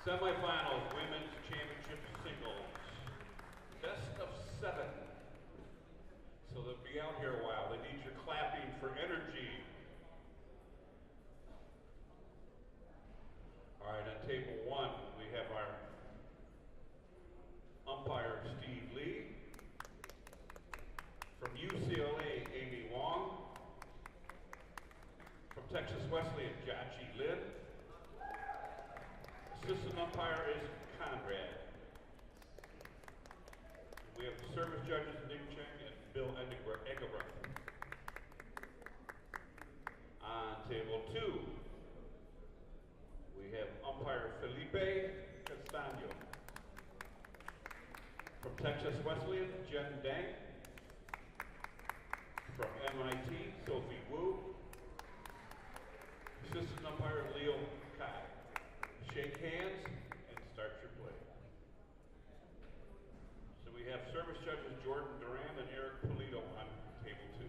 Semifinals, women's championship singles. Best of 7. So they'll be out here a while. They need your clapping for energy. All right, on table 1, we have our umpire, Steve Lee. From UCLA, Amy Wong. From Texas Wesleyan, Jachi Lin. Assistant umpire is Conrad. We have the service judges, Nick Cheng and Bill Egebrath. On table 2, we have umpire Felipe Castaño. From Texas Wesleyan, Jen Dang. From MIT, Sophie Wu. Assistant umpire Leo Kai. Shake hands and start your play. So we have service judges Jordan Duran and Eric Polito on table 2.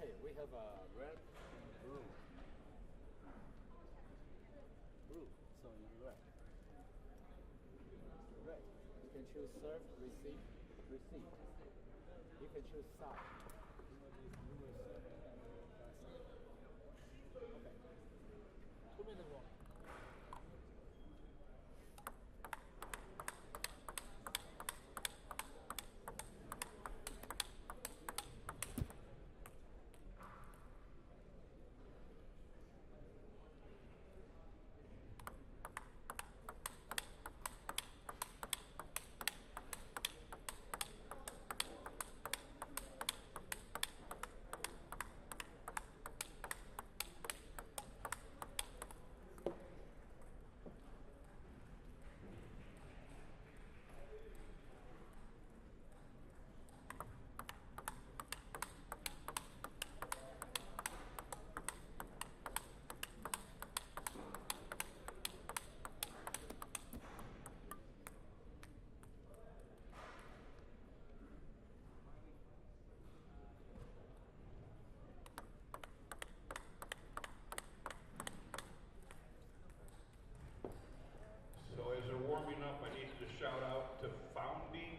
Okay, we have a red and blue. Blue, so you're red. Red. You can choose serve, receive, receive. You can choose side. You will serve and okay. 2-minute warning. Warming up, I needed to shout out to founding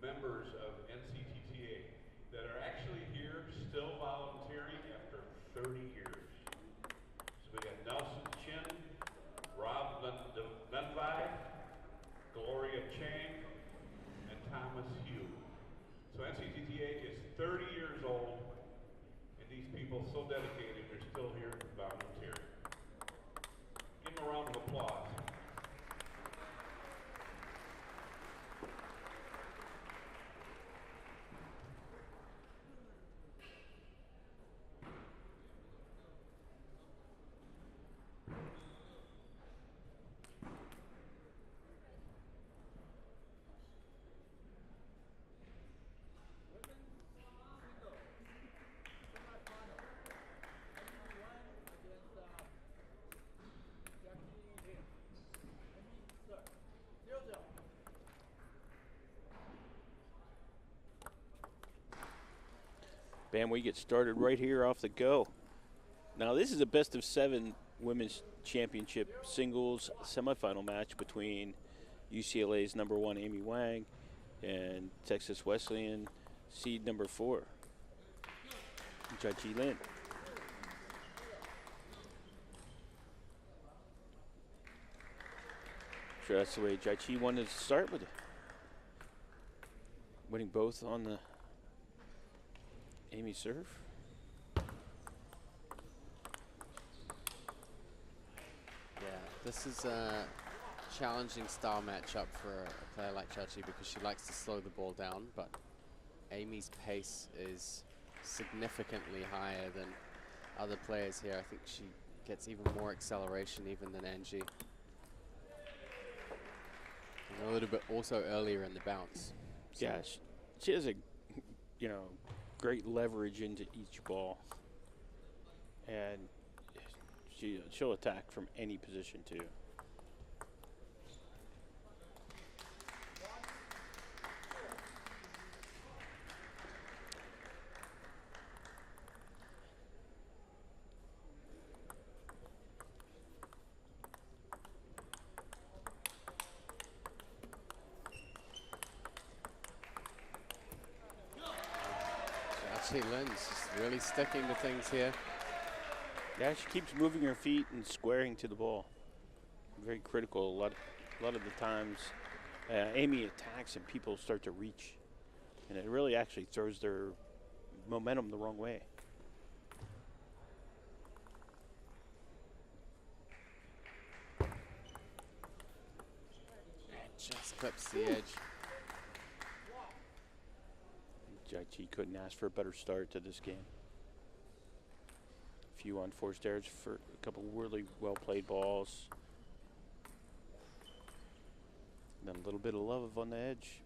members of NCTTA that are actually here still volunteering after 30 years. So we got Nelson Chin, Rob Lenvi, Gloria Chang, and Thomas Hugh. So NCTTA is 30 years old, and these people so dedicated, they're still here volunteering. Give them a round of applause. Bam, we get started right here off the go. Now this is a best of 7 women's championship singles semifinal match between UCLA's #1 Amy Wang and Texas Wesleyan seed #4 Jachi Lin. Sure, that's the way Jachi wanted to start with it. Winning both on the Amy serve. Yeah. This is a challenging style matchup for a player like Chachi because she likes to slow the ball down, but Amy's pace is significantly higher than other players here. I think she gets even more acceleration even than Angie. And a little bit also earlier in the bounce. So Yeah, she has a, great leverage into each ball. And she'll attack from any position too. Chachi Lin's just really sticking to things here. Yeah, she keeps moving her feet and squaring to the ball. Very critical. A lot of the times, Amy attacks and people start to reach, and it really actually throws their momentum the wrong way. Just clips the edge. Chachi couldn't ask for a better start to this game. A few unforced errors for a couple really well played balls. Then a little bit of love on the edge.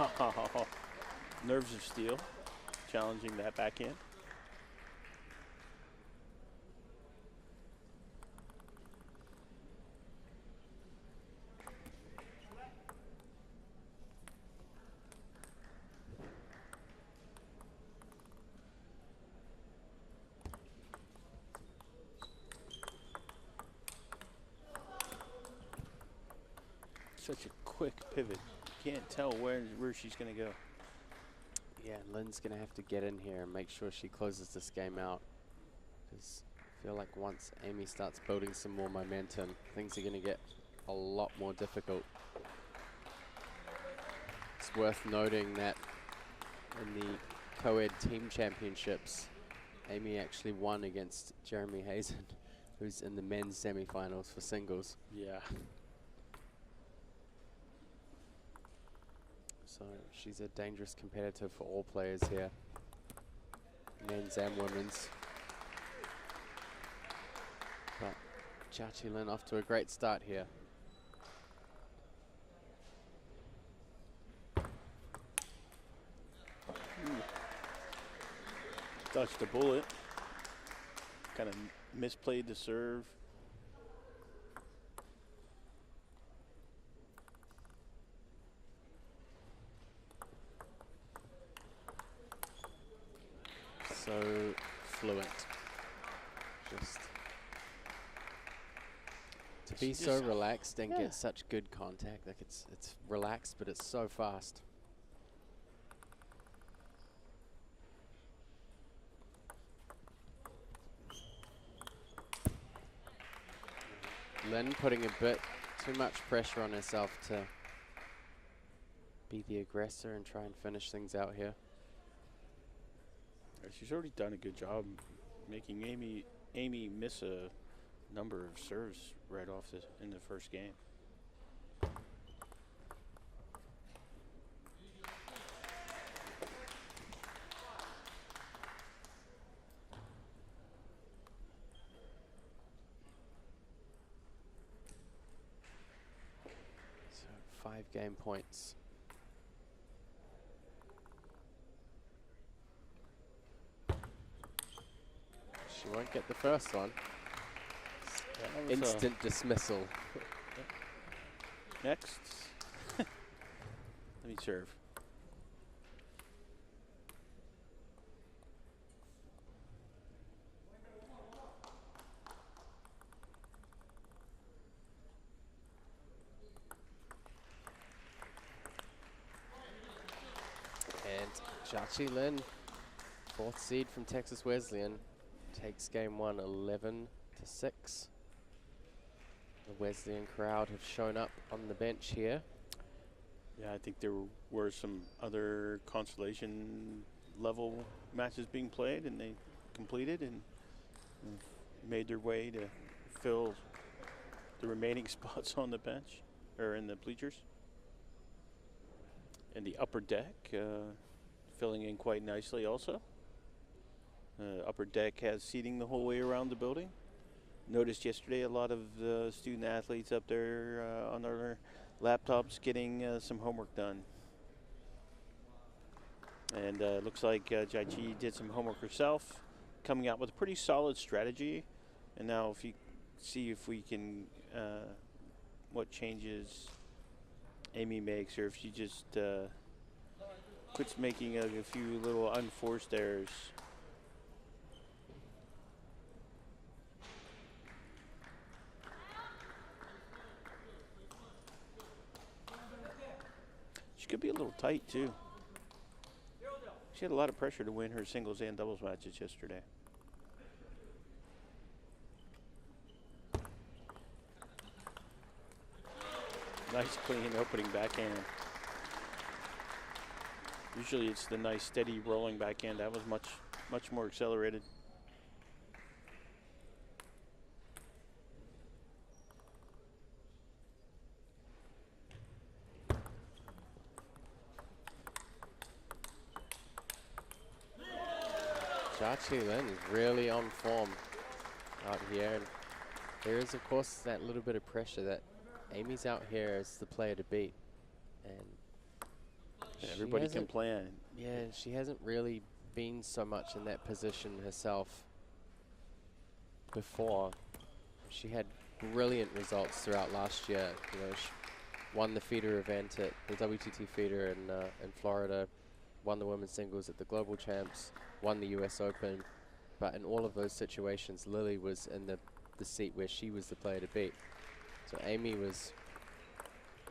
Wow. Nerves of steel. Challenging that backhand. Such a quick pivot. You can't tell where she's going to go. Yeah, Lynn's going to have to get in here and make sure she closes this game out. Because I feel like once Amy starts building some more momentum, things are going to get a lot more difficult. It's worth noting that in the co-ed team championships, Amy actually won against Jeremy Hazen, who's in the men's semifinals for singles. Yeah. So she's a dangerous competitor for all players here, men's and women's. But Chachi Lin off to a great start here. Dodged a bullet. Kind of misplayed the serve. So fluent. Just to be so relaxed and get such good contact. Like it's relaxed, but it's so fast. Lin putting a bit too much pressure on herself to be the aggressor and try and finish things out here. She's already done a good job making Amy miss a number of serves right off in the first game. So 5 game points. She won't get the first one. Instant dismissal. Next. Let me serve. And Chachi Lin, 4th seed from Texas Wesleyan, takes game 1 11-6. The Wesleyan crowd have shown up on the bench here. Yeah, I think there were some other consolation level matches being played, and they completed and made their way to fill the remaining spots on the bench, or in the bleachers. And the upper deck filling in quite nicely also. Upper deck has seating the whole way around the building. Noticed yesterday a lot of student athletes up there on their laptops getting some homework done. And looks like Jai Chi did some homework herself, coming out with a pretty solid strategy. And now if you see if we can, what changes Amy makes, or if she just quits making a few little unforced errors. She could be a little tight too. She had a lot of pressure to win her singles and doubles matches yesterday. Nice clean opening backhand. Usually it's the nice steady rolling backhand. That was much more accelerated. Jia Lin is really on form out here. And there is, of course, that little bit of pressure that Amy's out here as the player to beat. And everybody can plan. Yeah, she hasn't really been so much in that position herself before. She had brilliant results throughout last year. You know, she won the feeder event at the WTT feeder in Florida, won the women's singles at the Global Champs, won the US Open. But in all of those situations, Lily was in the seat where she was the player to beat. So Amy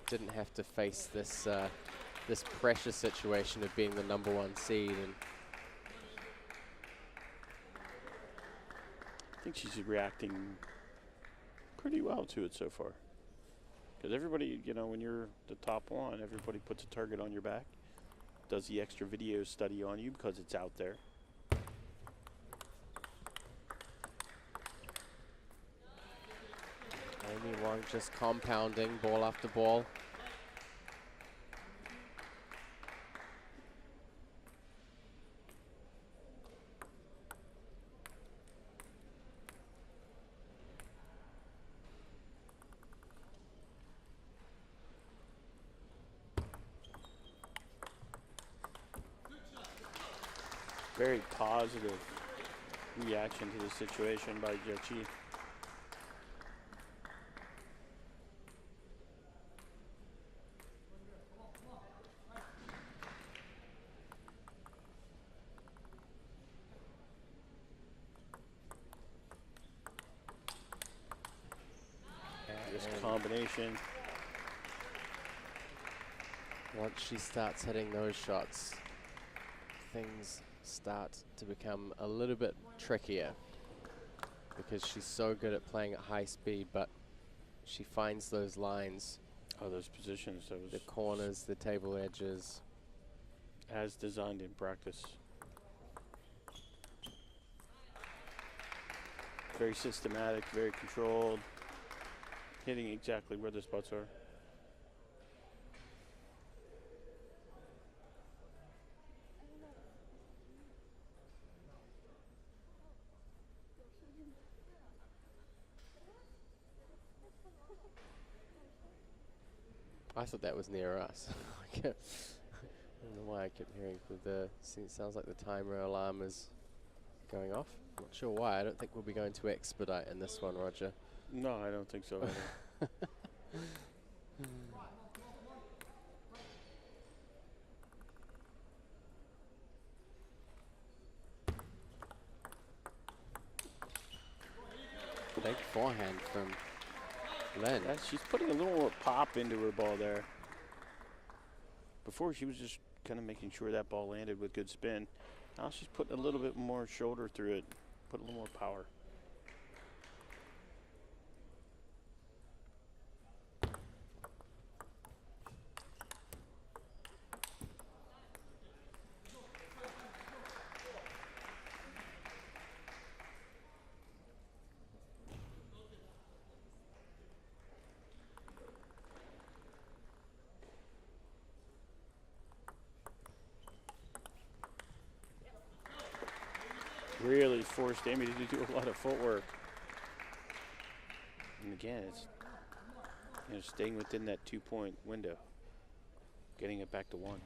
didn't have to face this this pressure situation of being the #1 seed. And I think she's reacting pretty well to it so far. Because everybody, you know, when you're the top one, everybody puts a target on your back, does the extra video study on you because it's out there. Amy Wang just compounding ball after ball. Very positive reaction to the situation by Jia Chi. This combination. Once she starts hitting those shots, things start to become a little bit trickier because she's so good at playing at high speed, but she finds those lines. Oh, those positions. The corners, the table edges. As designed in practice. Very systematic, very controlled, hitting exactly where the spots are. I thought that was near us. I don't know why I kept hearing it sounds like the timer alarm is going off. Not sure why. I don't think we'll be going to expedite in this one, Roger. No, I don't think so either. Big forehand from Lin. Yeah, she's putting a little more pop into her ball there. Before she was just kind of making sure that ball landed with good spin. Now she's putting a little bit more shoulder through it, put a little more power. really forced Amy to do a lot of footwork. And again, it's staying within that 2-point window, getting it back to 1.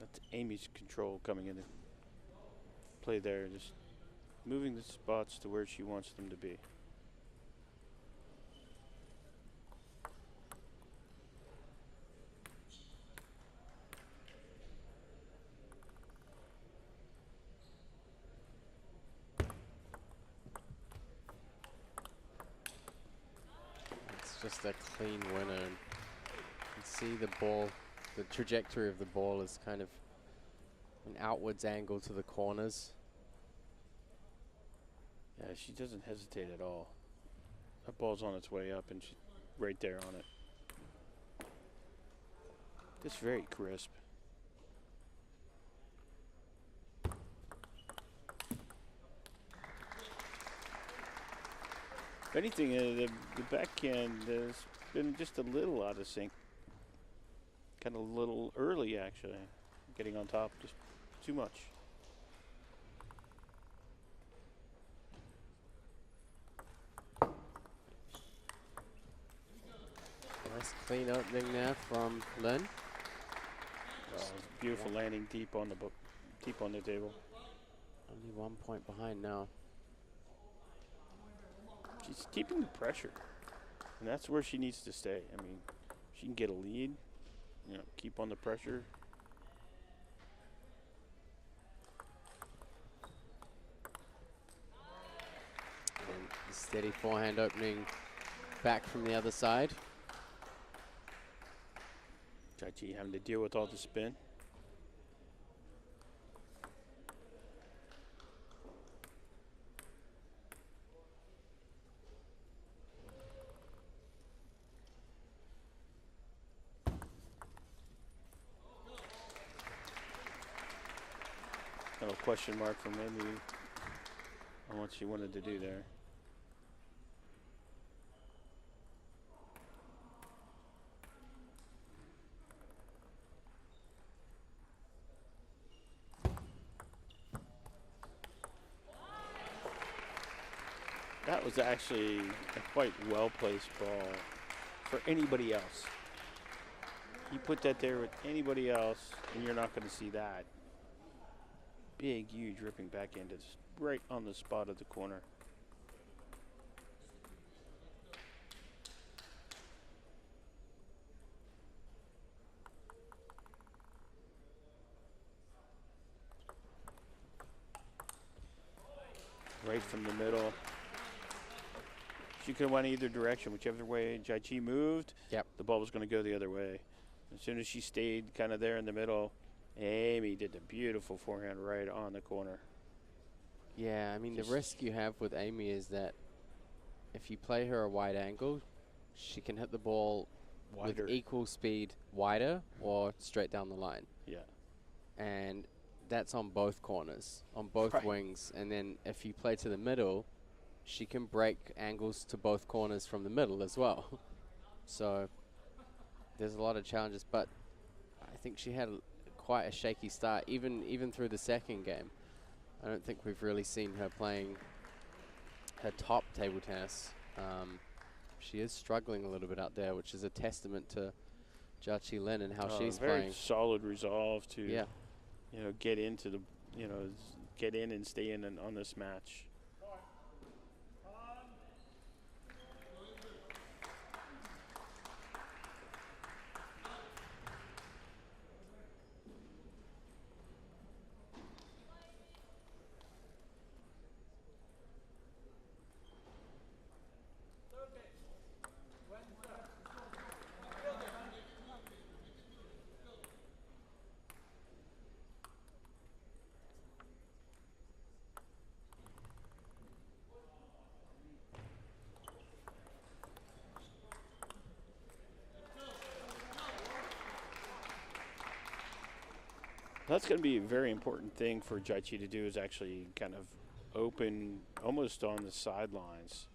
That's Amy's control coming into play there, just moving the spots to where she wants them to be. It's just a clean winner. You can see the ball, the trajectory of the ball is kind of an outwards angle to the corners. Yeah, she doesn't hesitate at all. That ball's on its way up, and she's right there on it. Just very crisp. If anything, the backhand has been just a little out of sync. Kind of a little early, actually. Getting on top, just too much. Nice clean opening there from Lynn. Beautiful landing deep on the table. Only 1 point behind now. She's keeping the pressure, and that's where she needs to stay. I mean, she can get a lead, keep on the pressure. And the steady forehand opening back from the other side. Jai-Chi having to deal with all the spin. A question mark from Amy on what she wanted to do there. That was actually a quite well-placed ball for anybody else. You put that there with anybody else, and you're not going to see that. Big, huge ripping backhand is right on the spot of the corner. Right from the middle. She could have went either direction, whichever way Jai-Chi moved. Yep. The ball was going to go the other way. As soon as she stayed kind of there in the middle, Amy did a beautiful forehand right on the corner. Yeah, I mean, the risk you have with Amy is that if you play her a wide angle, she can hit the ball Wider. with equal speed wider or straight down the line. Yeah. And that's on both corners, on both wings. And then if you play to the middle, she can break angles to both corners from the middle as well. So there's a lot of challenges, but I think she had quite a shaky start, even through the second game. I don't think we've really seen her playing her top table tennis. She is struggling a little bit out there, which is a testament to Jia-Qi Lin and how she's very playing. Solid resolve to, Yeah. Get into the, get in and stay in on this match. That's going to be a very important thing for Jai-Qi to do, is actually kind of open almost on the sidelines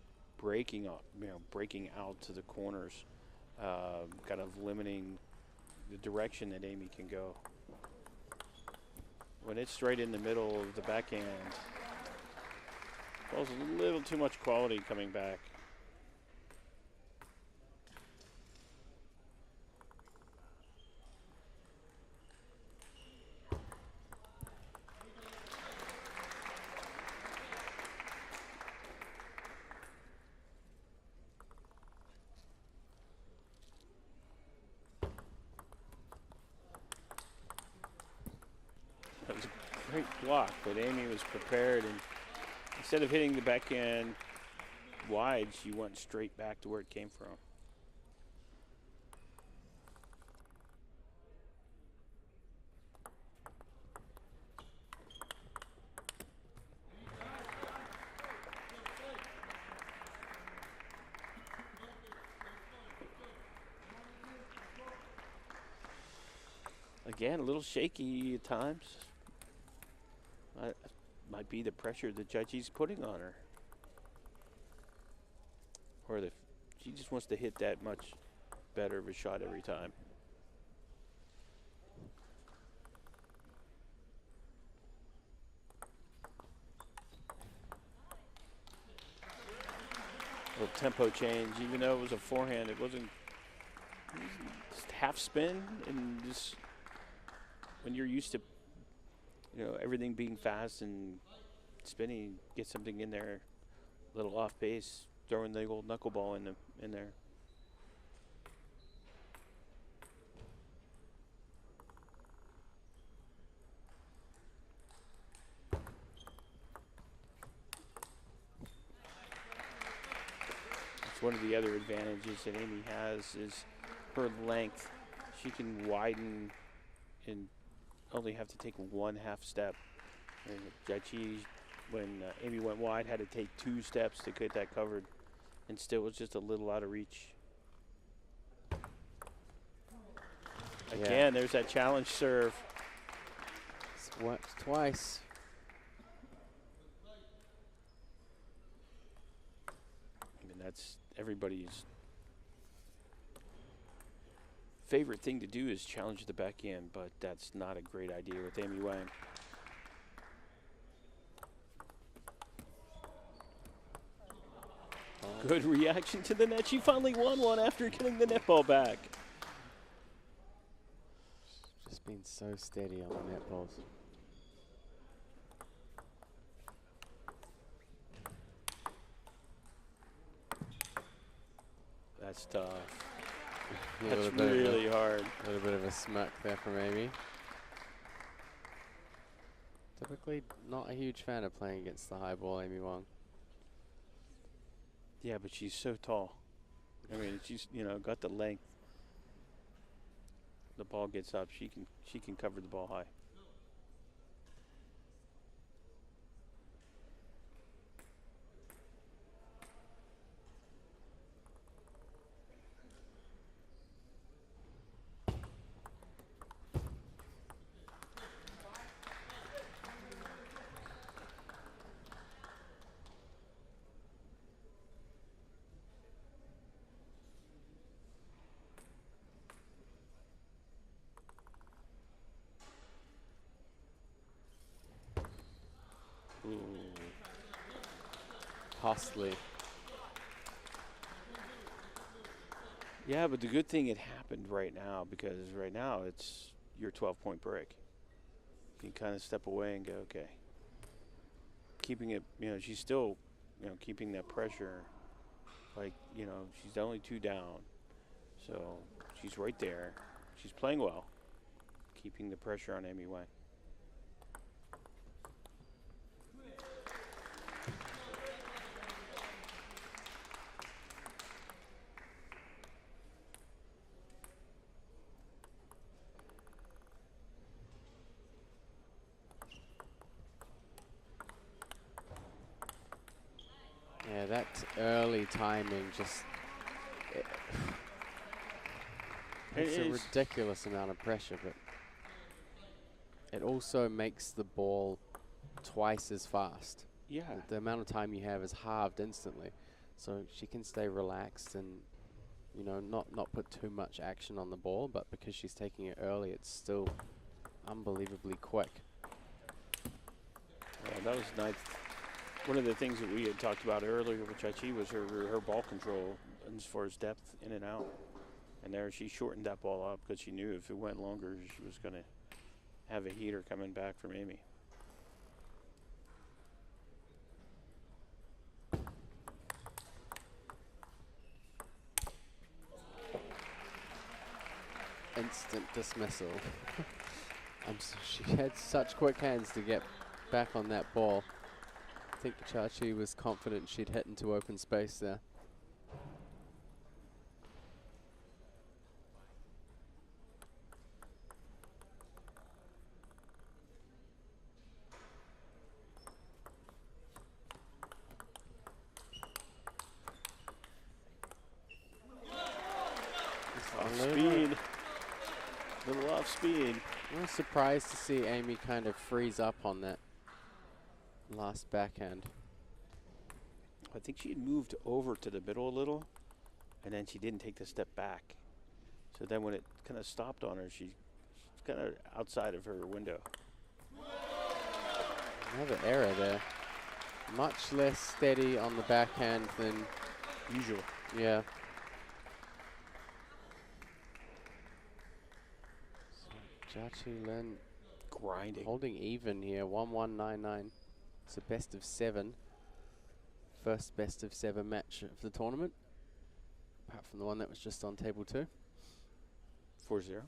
breaking out to the corners, kind of limiting the direction that Amy can go. When it's straight in the middle of the backhand, well, there's a little too much quality coming back. That was a great block, but Amy was prepared, and instead of hitting the backhand wide, she went straight back to where it came from. Again, a little shaky at times. Might be the pressure the judge's putting on her. Or she just wants to hit that much better of a shot every time. Little tempo change, even though it was a forehand, it wasn't just half spin, and just when you're used to everything being fast and spinning, get something in there, a little off base, throwing the old knuckleball in there. It's one of the other advantages that Amy has is her length. She can widen and only have to take one half step. And Jaichi, when Amy went wide, had to take 2 steps to get that covered, and still was just a little out of reach. Again, there's that challenge serve. Swept twice. I mean, that's everybody's favorite thing to do is challenge the backhand, but that's not a great idea with Amy Wang. Good reaction to the net. She finally won one after getting the net ball back. Just been so steady on the net balls. That's tough. Yeah, that's really hard. A little bit of a smirk there from Amy. Typically not a huge fan of playing against the high ball, Amy Wang. Yeah, but she's so tall. I mean, she's got the length. The ball gets up, she can cover the ball high. Ooh. Costly. Yeah, but the good thing it happened right now, because right now it's your 12-point break. You can kind of step away and go, okay. Keeping it, she's still, keeping that pressure. Like, she's only 2 down. So she's right there. She's playing well. Keeping the pressure on Amy Wang. Yeah, that early timing just... It's a ridiculous amount of pressure, but it also makes the ball twice as fast. Yeah. The amount of time you have is halved instantly. So she can stay relaxed and, you know, not put too much action on the ball, but because she's taking it early, it's still unbelievably quick. That was nice. One of the things that we had talked about earlier with Chachi was her ball control as far as depth in and out. And there she shortened that ball up because she knew if it went longer, she was going to have a heater coming back from Amy. Instant dismissal. She had such quick hands to get back on that ball. I think Chachi was confident she'd hit into open space there. Speed. Little off speed. I was surprised to see Amy kind of freeze up on that last backhand. I think she had moved over to the middle a little, and then she didn't take the step back. So then when it kind of stopped on her, she's kind of outside of her window. Another error there. Much less steady on the backhand than usual. Yeah. Chachi Lin grinding, holding even here. 1-1-9-9. It's a best of 7. First best of 7 match of the tournament, apart from the one that was just on table 2. 4-0.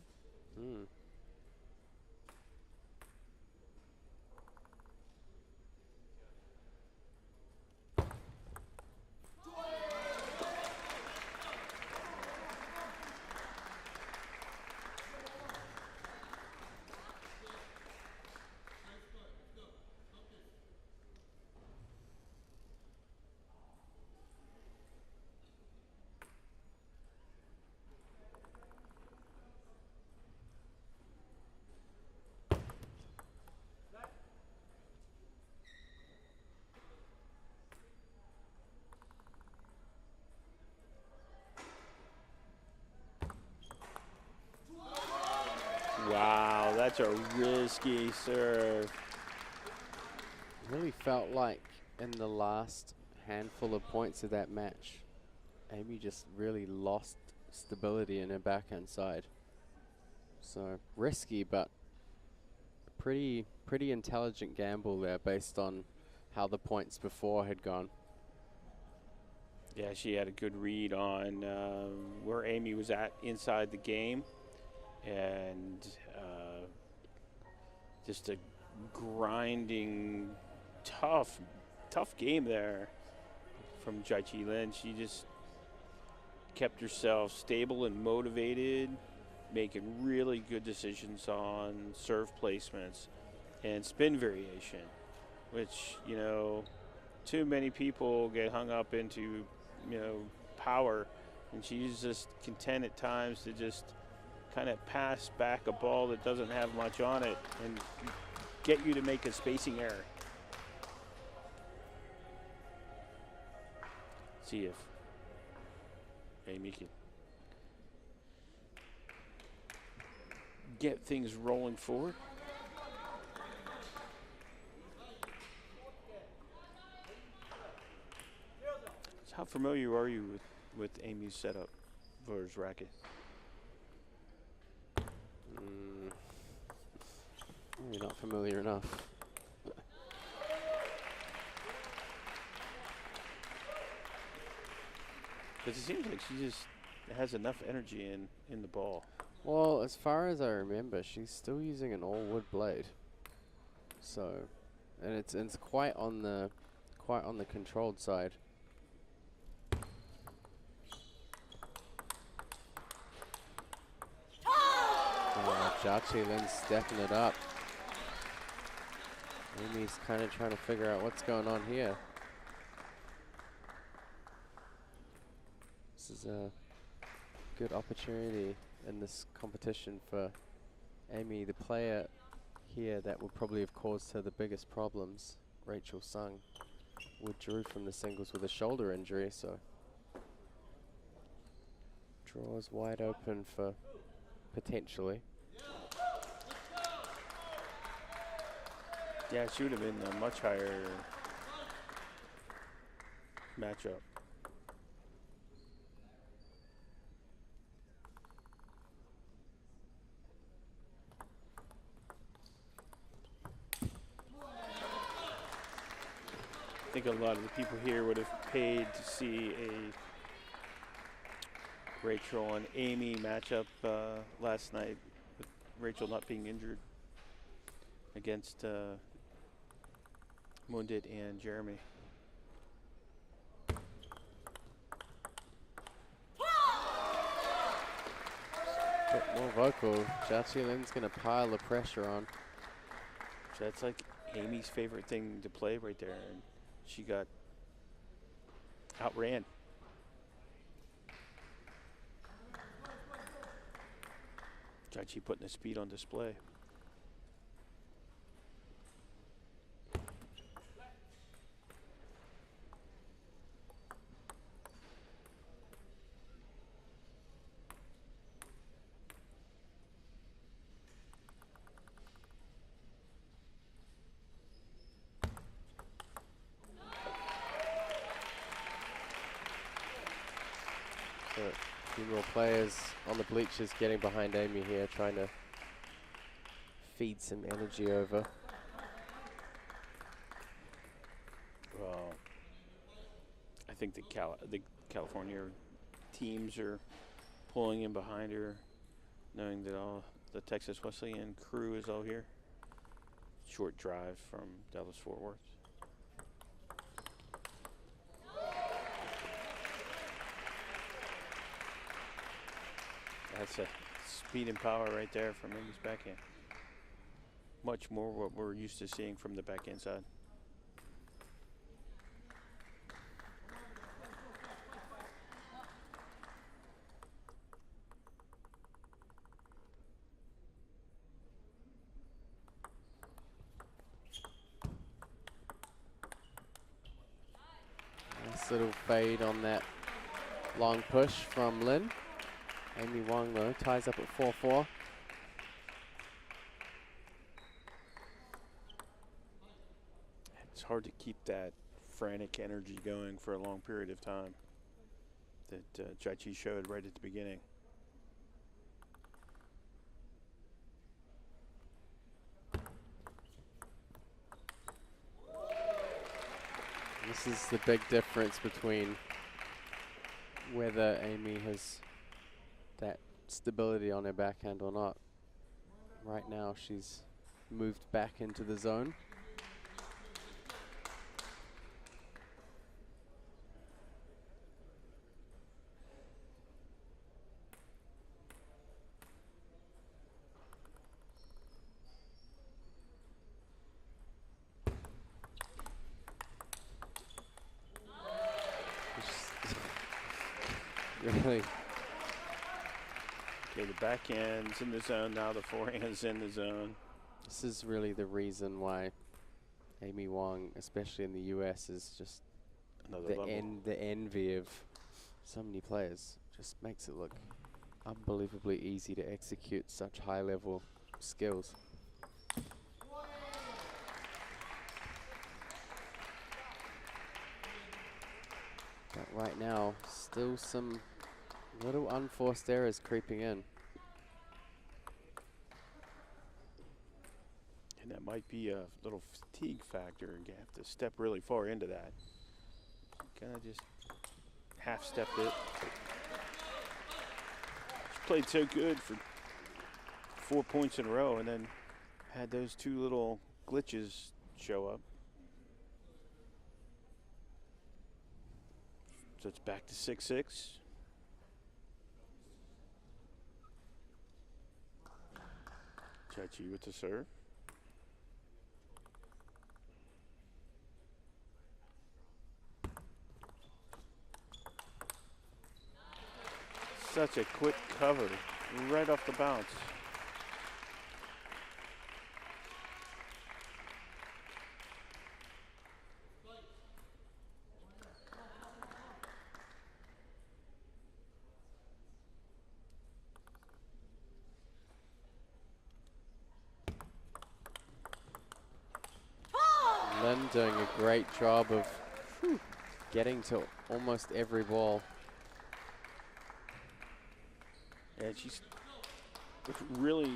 Wow, that's a risky serve. Really felt like in the last handful of points of that match, Amy just really lost stability in her backhand side. So risky, but pretty intelligent gamble there based on how the points before had gone. Yeah, she had a good read on where Amy was at inside the game. And just a grinding, tough game there from Chachi Lin. She just kept herself stable and motivated, making really good decisions on serve placements and spin variation, which, you know, too many people get hung up into, you know, power, and she's just content at times to just kind of pass back a ball that doesn't have much on it and get you to make a spacing error. See if Amy can get things rolling forward. So how familiar are you with Amy's setup for his racket? You're not familiar enough. Because it seems like she just has enough energy in the ball. Well, as far as I remember, she's still using an all-wood blade. So, and it's quite on the controlled side. Chachi Lin's stepping it up. Amy's kind of trying to figure out what's going on here. This is a good opportunity in this competition for Amy, the player here that would probably have caused her the biggest problems, Rachel Sung. withdrew from the singles with a shoulder injury, so draw is wide open for potentially. Yeah, she would have been a much higher matchup. I think a lot of the people here would have paid to see a Rachel and Amy matchup last night, with Rachel not being injured against Mundit and Jeremy. Bit more vocal. Jia Lin's going to pile the pressure on. So that's like Amy's favorite thing to play right there, and she got outran. Jia putting the speed on display. So, few more players on the bleachers getting behind Amy here, trying to feed some energy over. Well, I think the California teams are pulling in behind her, knowing that all the Texas Wesleyan crew is all here. Short drive from Dallas-Fort Worth. That's a speed and power right there from Amy's backhand. Much more what we're used to seeing from the backhand side. Nice little fade on that long push from Lin. Amy Wang, though, ties up at 4-4. It's hard to keep that frantic energy going for a long period of time that Jia showed right at the beginning. This is the big difference between whether Amy has that stability on her backhand or not. Right now, she's moved back into the zone. Really. Okay, the backhand's in the zone now. The forehand's in the zone. This is really the reason why Amy Wang, especially in the US, is just Another the level. the envy of so many players. Just makes it look unbelievably easy to execute such high-level skills. But right now, still some little unforced errors creeping in. And that might be a little fatigue factor. You have to step really far into that. Kind of just half-stepped it. She played so good for 4 points in a row and then had those two little glitches show up. So it's back to 6-6. Jia with the serve. Such a quick cover, right off the bounce. doing a great job of getting to almost every ball. Yeah, she's really,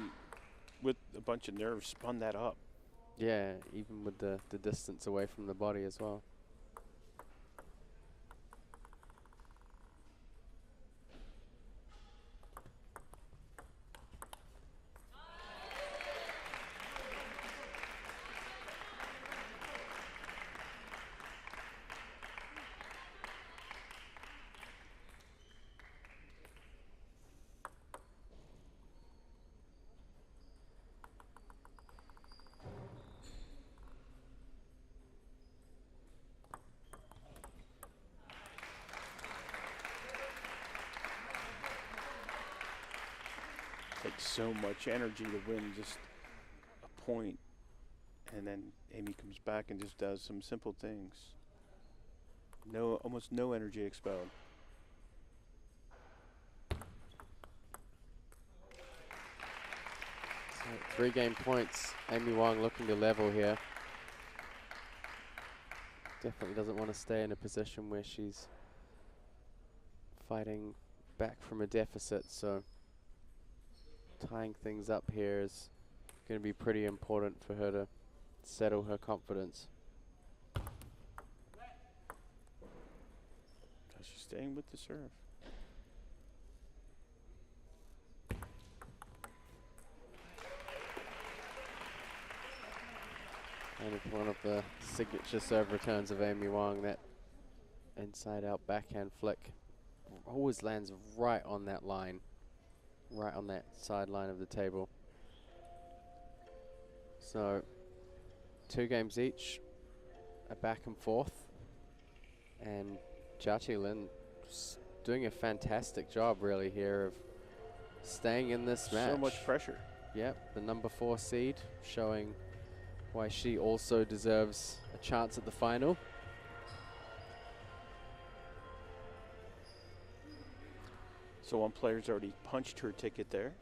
with a bunch of nerves, spun that up. Yeah, even with the distance away from the body as well. Takes so much energy to win just a point, and then Amy comes back and just does some simple things. Almost no energy expelled. So 3-game points. Amy Wang looking to level here. Definitely doesn't want to stay in a position where she's fighting back from a deficit, so tying things up here is going to be pretty important for her to settle her confidence. She's staying with the serve. And it's one of the signature serve returns of Amy Wang, that inside-out backhand flick always lands right on that line, right on that sideline of the table. So 2 games each, a back and forth, and Jia Lin doing a fantastic job really here of staying in this match. So much pressure. Yep, the number 4 seed, showing why she also deserves a chance at the final. So one player's already punched her ticket there.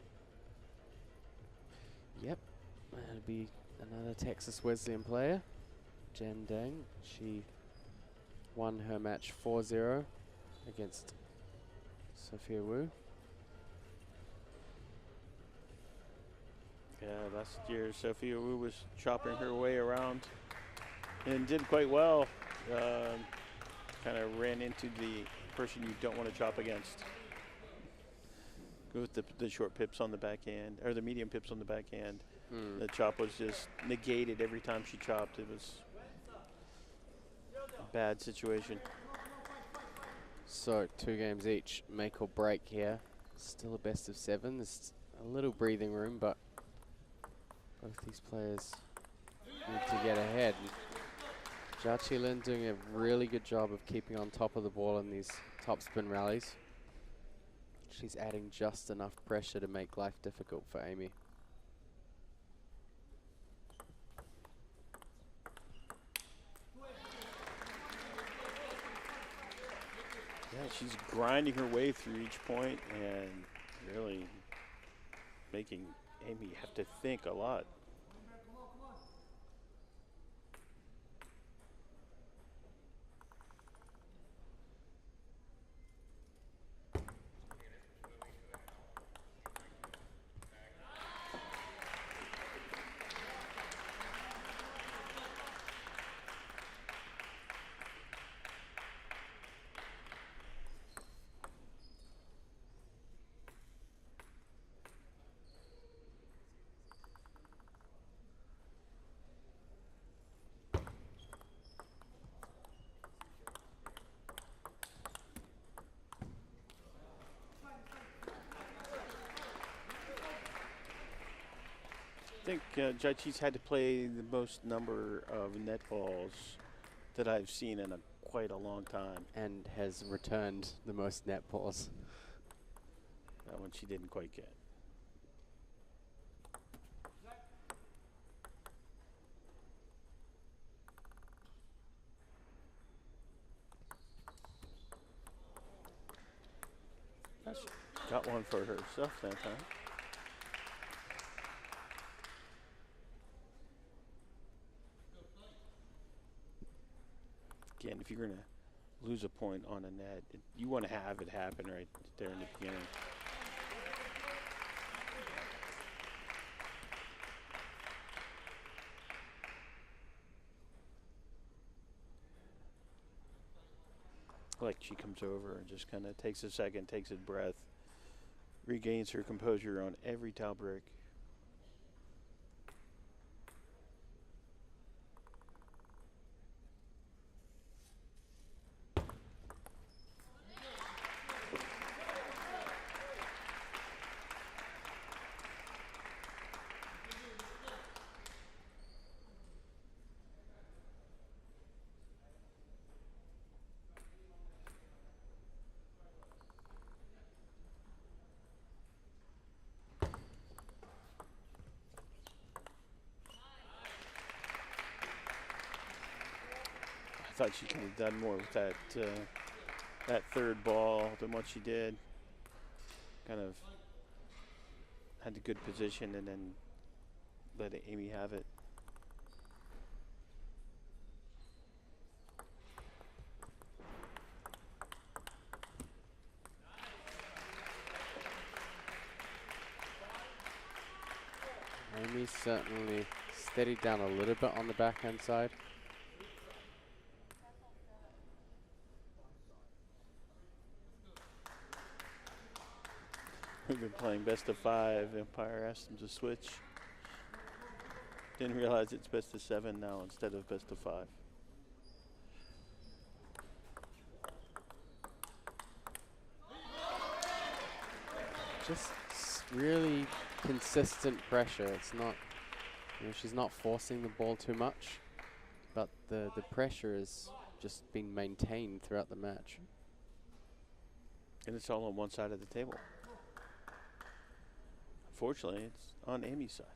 Yep, that'll be another Texas Wesleyan player, Jen Deng. She won her match 4-0 against Sophia Wu. Yeah, last year Sophia Wu was chopping her way around and did quite well. Kind of ran into the person you don't want to chop against. With the short pips on the backhand, or the medium pips on the backhand. The chop was just negated every time she chopped. It was a bad situation. So 2 games each, make or break here. Still a best of 7. There's a little breathing room, but both these players need to get ahead. Jia Lin doing a really good job of keeping on top of the ball in these top spin rallies. She's adding just enough pressure to make life difficult for Amy. Yeah, she's grinding her way through each point and really making Amy have to think a lot. I think Judge's had to play the most number of net balls that I've seen in quite a long time. And has returned the most net balls. That one she didn't quite get. She got one for herself that time. Again, if you're going to lose a point on a net, you want to have it happen right there in the beginning. Like she comes over and just kind of takes a second, takes a breath, regains her composure on every towel break. I thought she could have done more with that that third ball than what she did. Kind of had a good position and then let Amy have it. Amy certainly steadied down a little bit on the backhand side. We've been playing best of 5. Empire asked them to switch. Didn't realize it's best of 7 now instead of best of 5. Just really consistent pressure. It's not, she's not forcing the ball too much, but the pressure is just being maintained throughout the match. And it's all on one side of the table. Unfortunately, it's on Amy's side.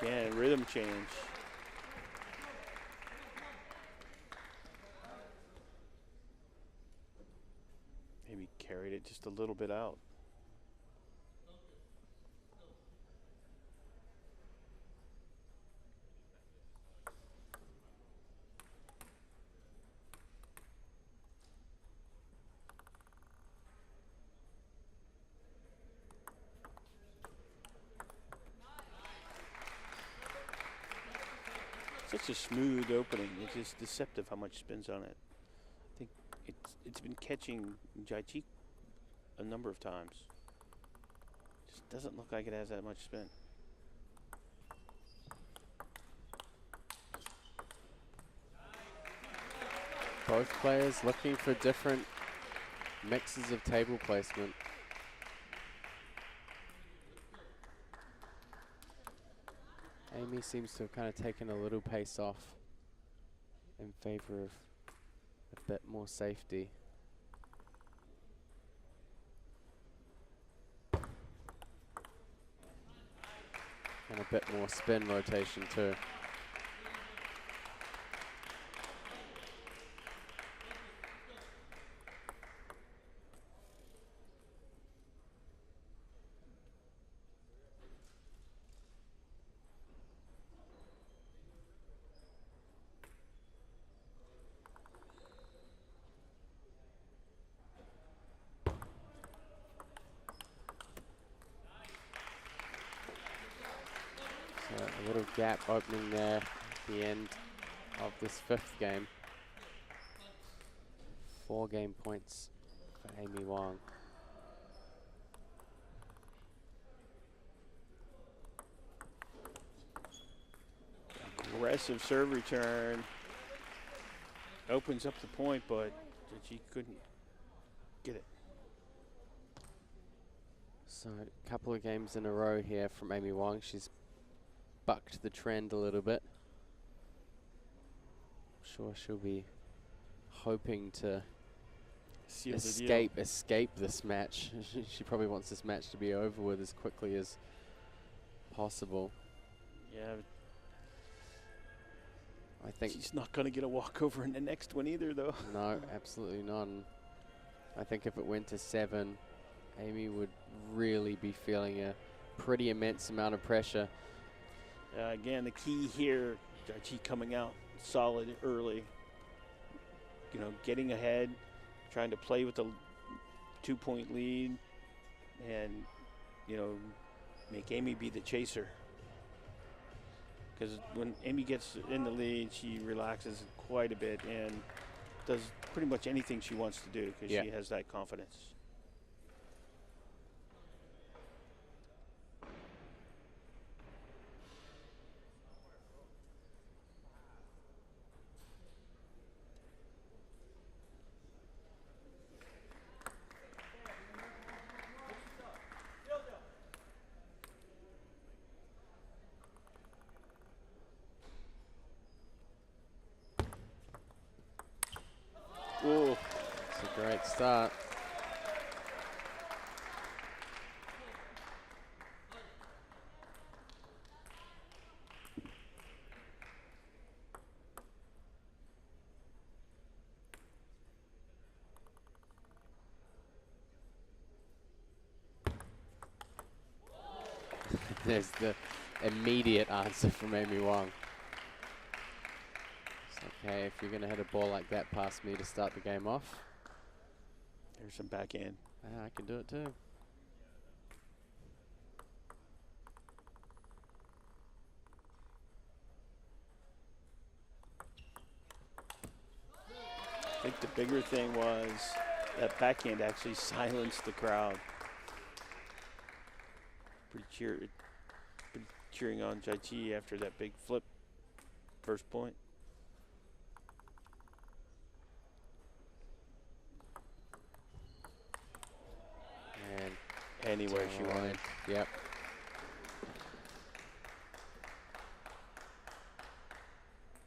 Again, rhythm change. Maybe carried it just a little bit out. Such a smooth opening. It's just deceptive how much spins on it. I think it's been catching Jaichi a number of times. Just doesn't look like it has that much spin. Both players looking for different mixes of table placement. Amy seems to have kind of taken a little pace off in favor of a bit more safety. And a bit more spin rotation too. A little gap opening there at the end of this 5th game. 4 game points for Amy Wong. Aggressive serve return. Opens up the point, but she couldn't get it. So a couple of games in a row here from Amy Wong. She's bucked the trend a little bit. I'm sure she'll be hoping to Seal the deal. escape this match. She probably wants this match to be over with as quickly as possible. Yeah, I think she's not going to get a walkover in the next one either, though. no, absolutely not. And I think if it went to 7, Amy would really be feeling a pretty immense amount of pressure. Again, the key here, Jai coming out solid early. You know, getting ahead, trying to play with a 2-point lead, and, you know, make Amy be the chaser. Because when Amy gets in the lead, she relaxes quite a bit and does pretty much anything she wants to do because she has that confidence. Ooh, it's a great start. There's the immediate answer from Amy Wong. Okay, if you're going to hit a ball like that past me to start the game off. There's some backhand. I can do it too. I think the bigger thing was that backhand actually silenced the crowd. Pretty cheering on Jai after that big flip first point. And anywhere she wanted. Yep.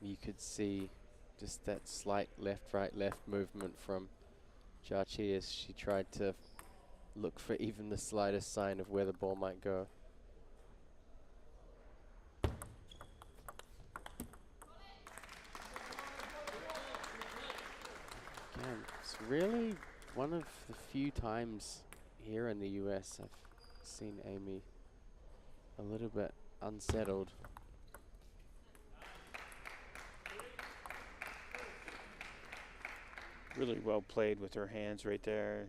You could see just that slight left, right, left movement from Jia as she tried to look for even the slightest sign of where the ball might go. Again, it's really one of the few times here in the US I've seen Amy a little bit unsettled. Really well played with her hands right there.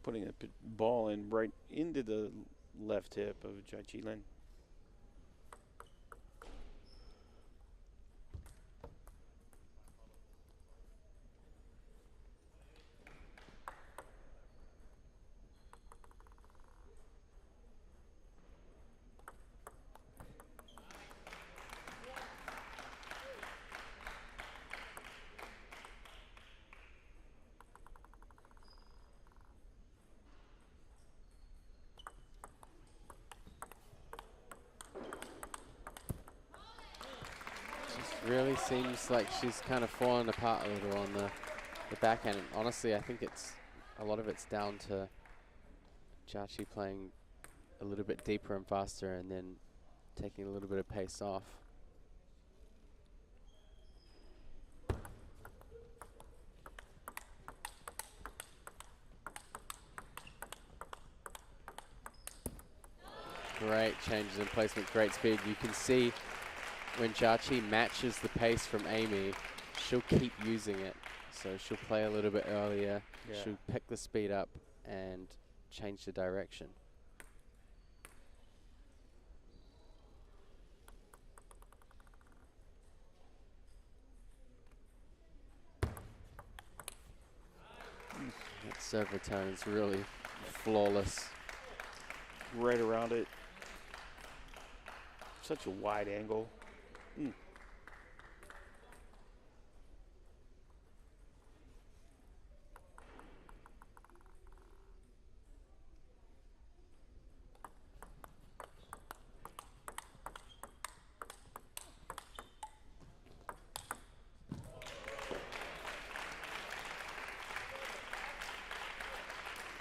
Putting a ball in right into the left hip of Jai Lin. Really seems like she's kind of fallen apart a little on the backhand. And honestly, I think a lot of it's down to Jia playing a little bit deeper and faster and then taking a little bit of pace off. Great changes in placement, great speed. You can see when Jia matches the pace from Amy, she'll keep using it. So she'll play a little bit earlier, she'll pick the speed up and change the direction. That serve return is really flawless. Right around it. Such a wide angle.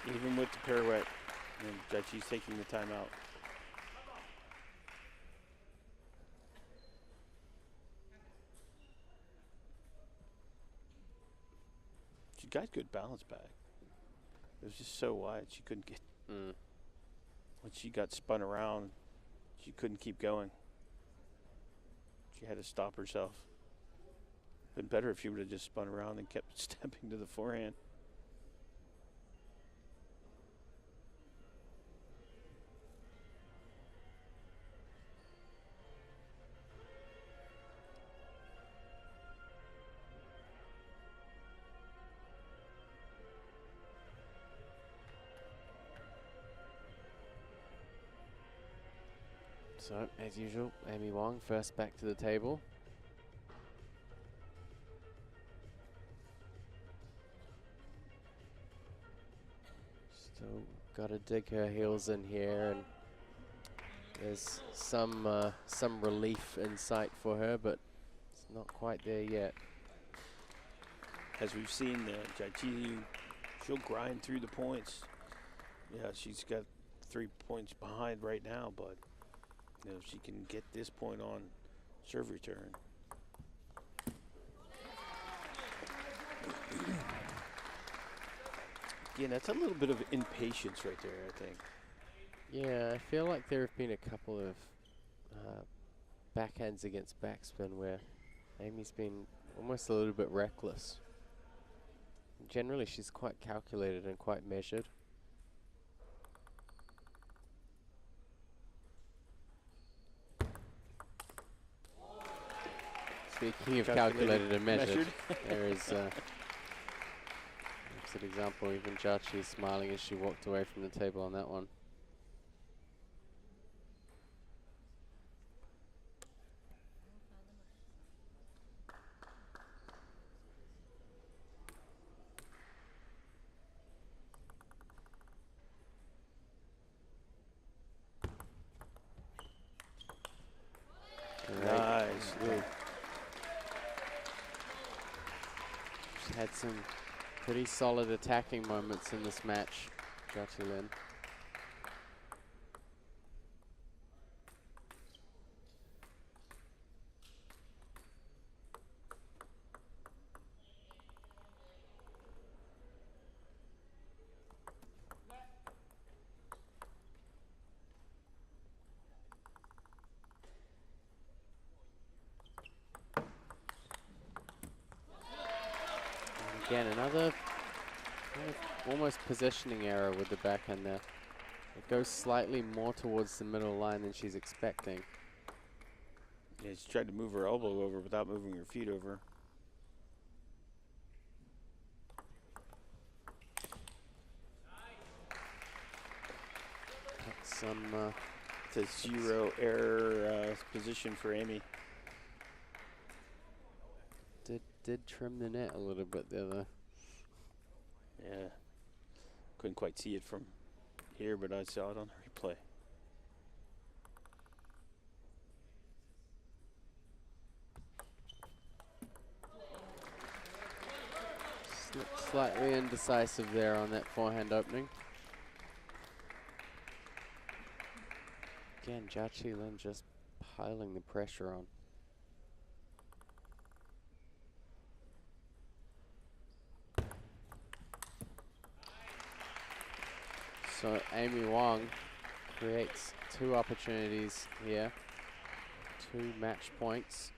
Even with the pirouette, and Judge's taking the timeout. She got good balance back. It was just so wide she couldn't get. When she got spun around, she couldn't keep going. She had to stop herself. Been better if she would have just spun around and kept stepping to the forehand. So, as usual, Amy Wong first back to the table. Still got to dig her heels in here, and there's some relief in sight for her, but it's not quite there yet. As we've seen, Jaichi, she'll grind through the points. Yeah, she's got 3 points behind right now, but you know, if she can get this point on serve return. Again, that's a little bit of impatience right there, I think. Yeah, I feel like there have been a couple of backhands against backspin where Amy's been almost a little bit reckless. Generally, she's quite calculated and quite measured. Speaking of calculated and measured, there is an example. Even Jachi is smiling as she walked away from the table on that one. Nice. Good. She's had some pretty solid attacking moments in this match, Jachi Lin. Again, another kind of almost positioning error with the backhand there. It goes slightly more towards the middle line than she's expecting. Yeah, she tried to move her elbow over without moving her feet over. Some it's a 0 error position for Amy. Did trim the net a little bit there, though. Yeah, couldn't quite see it from here, but I saw it on the replay. Slightly indecisive there on that forehand opening. Again, Jachi Lin just piling the pressure on. So Amy Wong creates 2 opportunities here, 2 match points.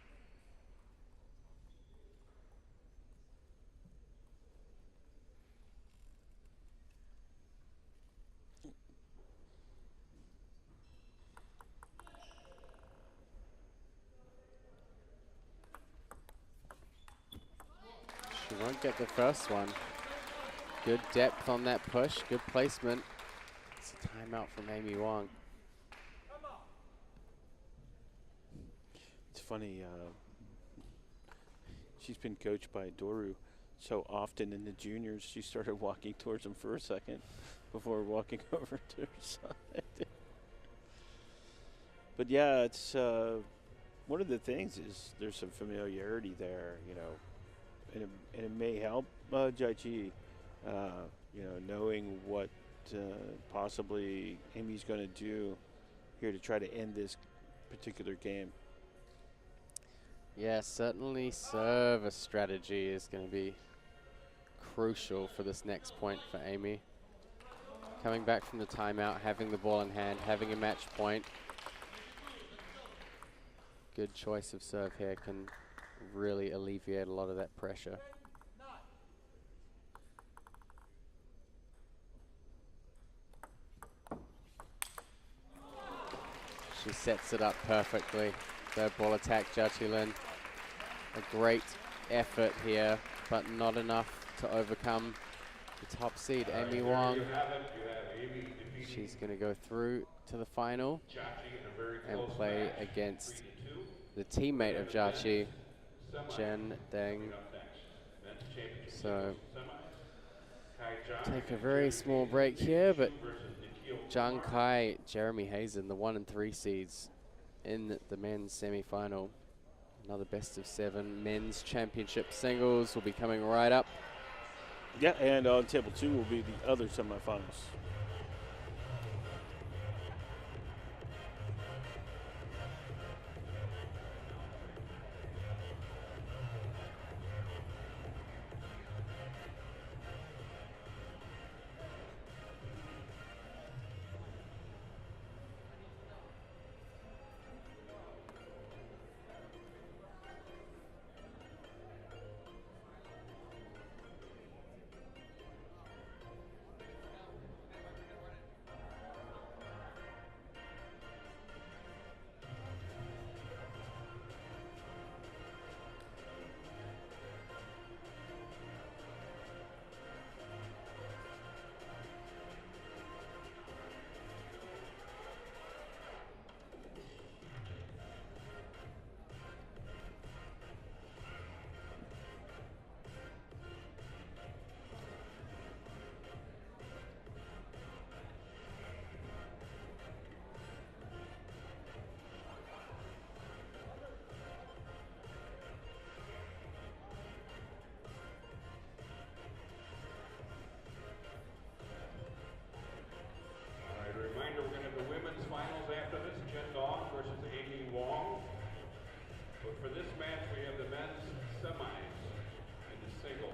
She won't get the first one. Good depth on that push, good placement. It's a timeout from Amy Wong. It's funny, she's been coached by Doru so often in the juniors, she started walking towards him for a second before walking over to her side. But yeah, it's one of the things is there's some familiarity there, you know, and it may help Jaichi, you know, knowing what possibly Amy's going to do here to try to end this particular game. Yeah, certainly service strategy is going to be crucial for this next point for Amy. Coming back from the timeout, having the ball in hand, having a match point. Good choice of serve here can really alleviate a lot of that pressure. She sets it up perfectly. Third ball attack, Jachilin. A great effort here, but not enough to overcome the top seed, Amy Wong. She's going to go through to the final and play against the teammate of Jachi, Jen Deng. So take a very small break here, but Zhang Kai, Jeremy Hazen, the 1 and 3 seeds in the men's semi-final. Another best of 7 men's championship singles will be coming right up. Yeah, and on table 2 will be the other semifinals. For this match, we have the men's semis and the singles.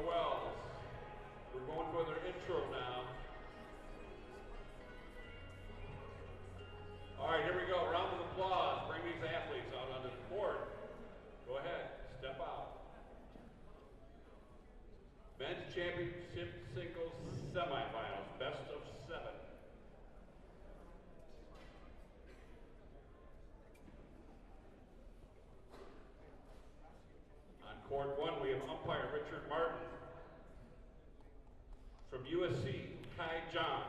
Wells. We're going for their intro now. All right, here we go. Round of applause. Bring these athletes out onto the court. Go ahead. Step out. Men's championship singles semifinals. Best of 7. umpire Richard Martin. From USC, Kai John.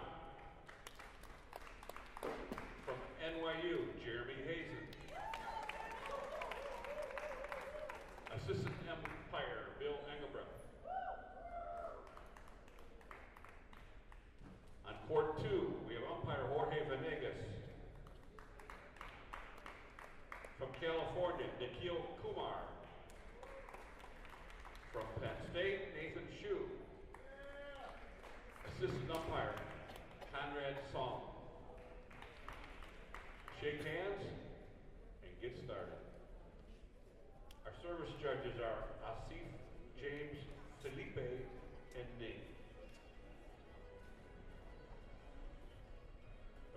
From NYU, Jeremy Hazen. Assistant umpire Bill Engelbrecht. On court 2, we have umpire Jorge Venegas. From California, Nikhil Kumar. From Penn State, Nathan Shu. Assistant umpire, Conrad Song. Shake hands and get started. Our service judges are Asif, James, Felipe, and Nate.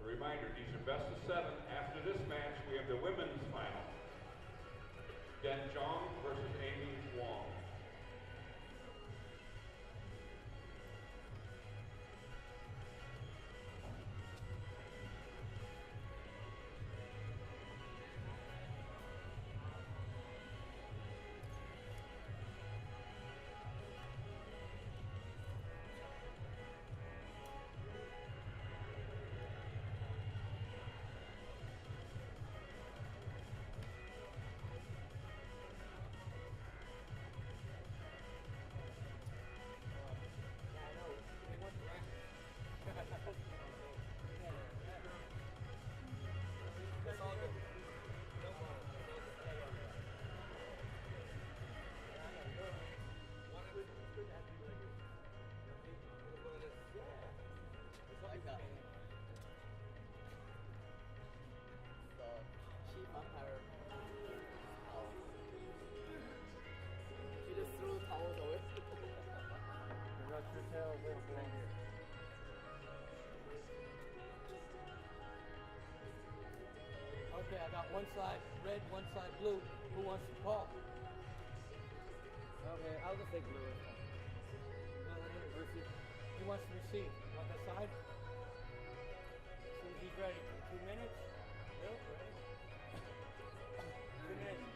A reminder, these are best of 7. After this match, we have the women's final. Den Zhong versus Amy Wong. Okay, I got one side red, one side blue. Who wants to call? Okay, I'll just take blue. Who wants to receive? You want that side? As soon as he's ready. 2 minutes? Bill, ready? 2 minutes.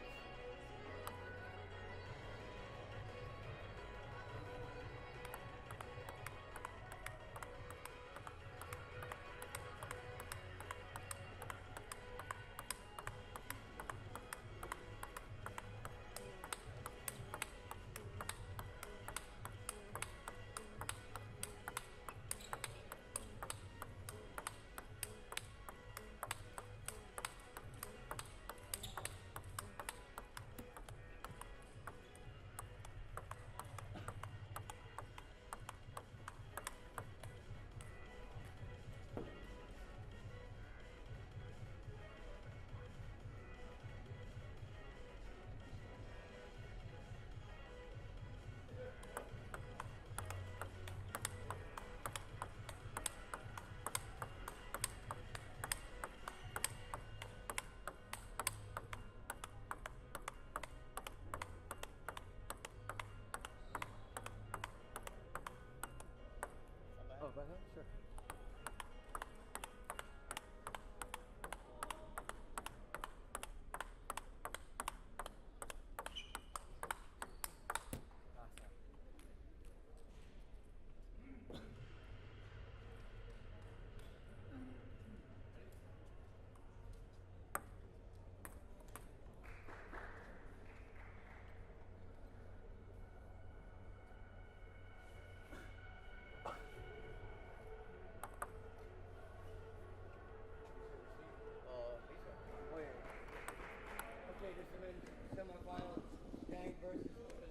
Sure.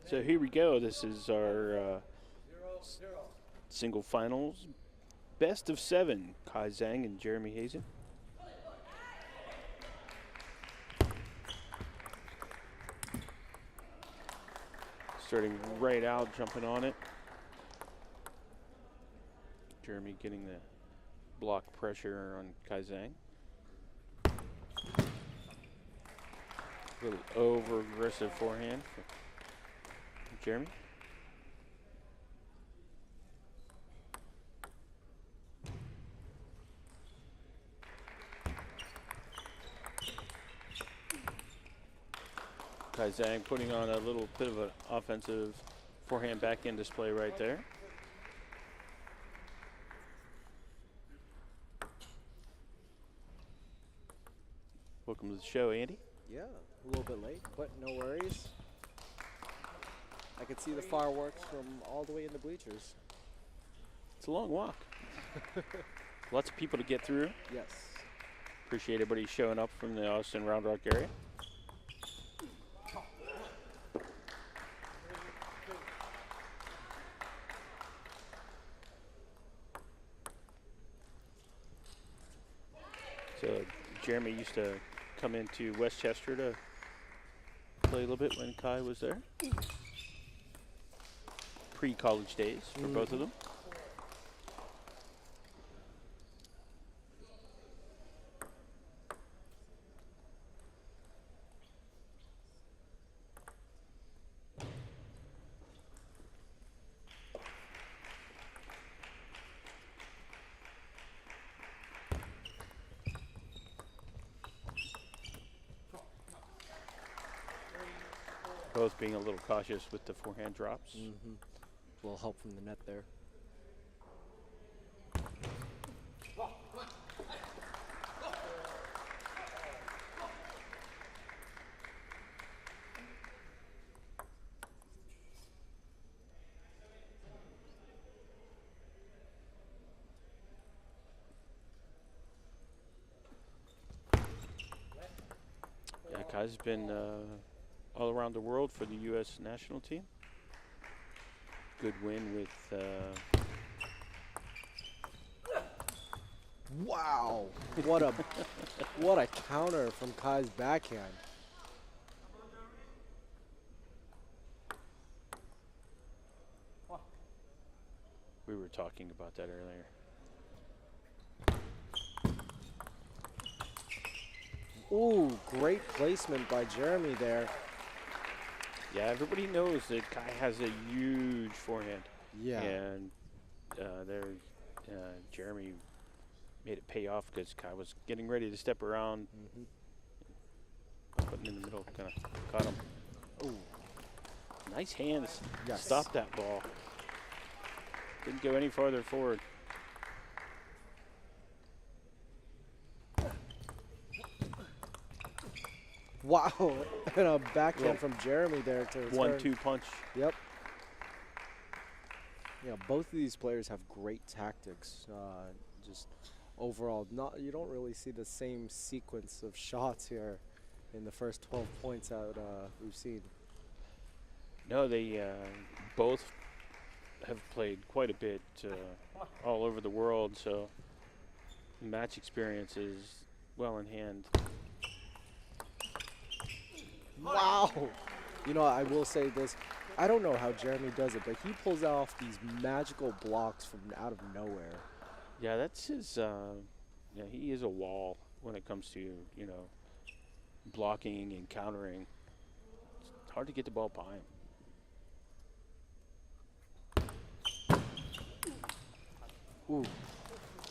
So here we go. This is our single finals. Best of 7, Kai Zhang and Jeremy Hazen. Starting right out, jumping on it. Jeremy getting the block pressure on Kai Zhang. A little over-aggressive forehand for Jeremy. Kai Zhang putting on a little bit of an offensive Forehand backhand display right there. Welcome to the show, Andy. Yeah, a little bit late, but no worries. I could see the fireworks from all the way in the bleachers. It's a long walk. Lots of people to get through. Yes. Appreciate everybody showing up from the Austin Round Rock area. So Jeremy used to come into Westchester to play a little bit when Kai was there. Pre-college days for both of them. Both being a little cautious with the forehand drops. A little help from the net there. Yeah, Kai's been all around the world for the U.S. national team. Good win with. Wow! What a what a counter from Kai's backhand. We were talking about that earlier. Ooh, great placement by Jeremy there. Yeah, everybody knows that Kai has a huge forehand. Yeah. And Jeremy made it pay off because Kai was getting ready to step around. Putting in the middle, kind of caught him. Ooh, nice hands. Yes. Stopped that ball. Didn't go any farther forward. Wow, and a backhand from Jeremy there to return. 1-2 punch. Yep. Yeah, both of these players have great tactics. Just overall, you don't really see the same sequence of shots here in the first 12 points that we've seen. No, they both have played quite a bit all over the world, so match experience is well in hand. Wow. You know, I will say this. I don't know how Jeremy does it, but he pulls off these magical blocks from out of nowhere. Yeah, that's his, yeah, he is a wall when it comes to, you know, blocking and countering. It's hard to get the ball by him. Ooh,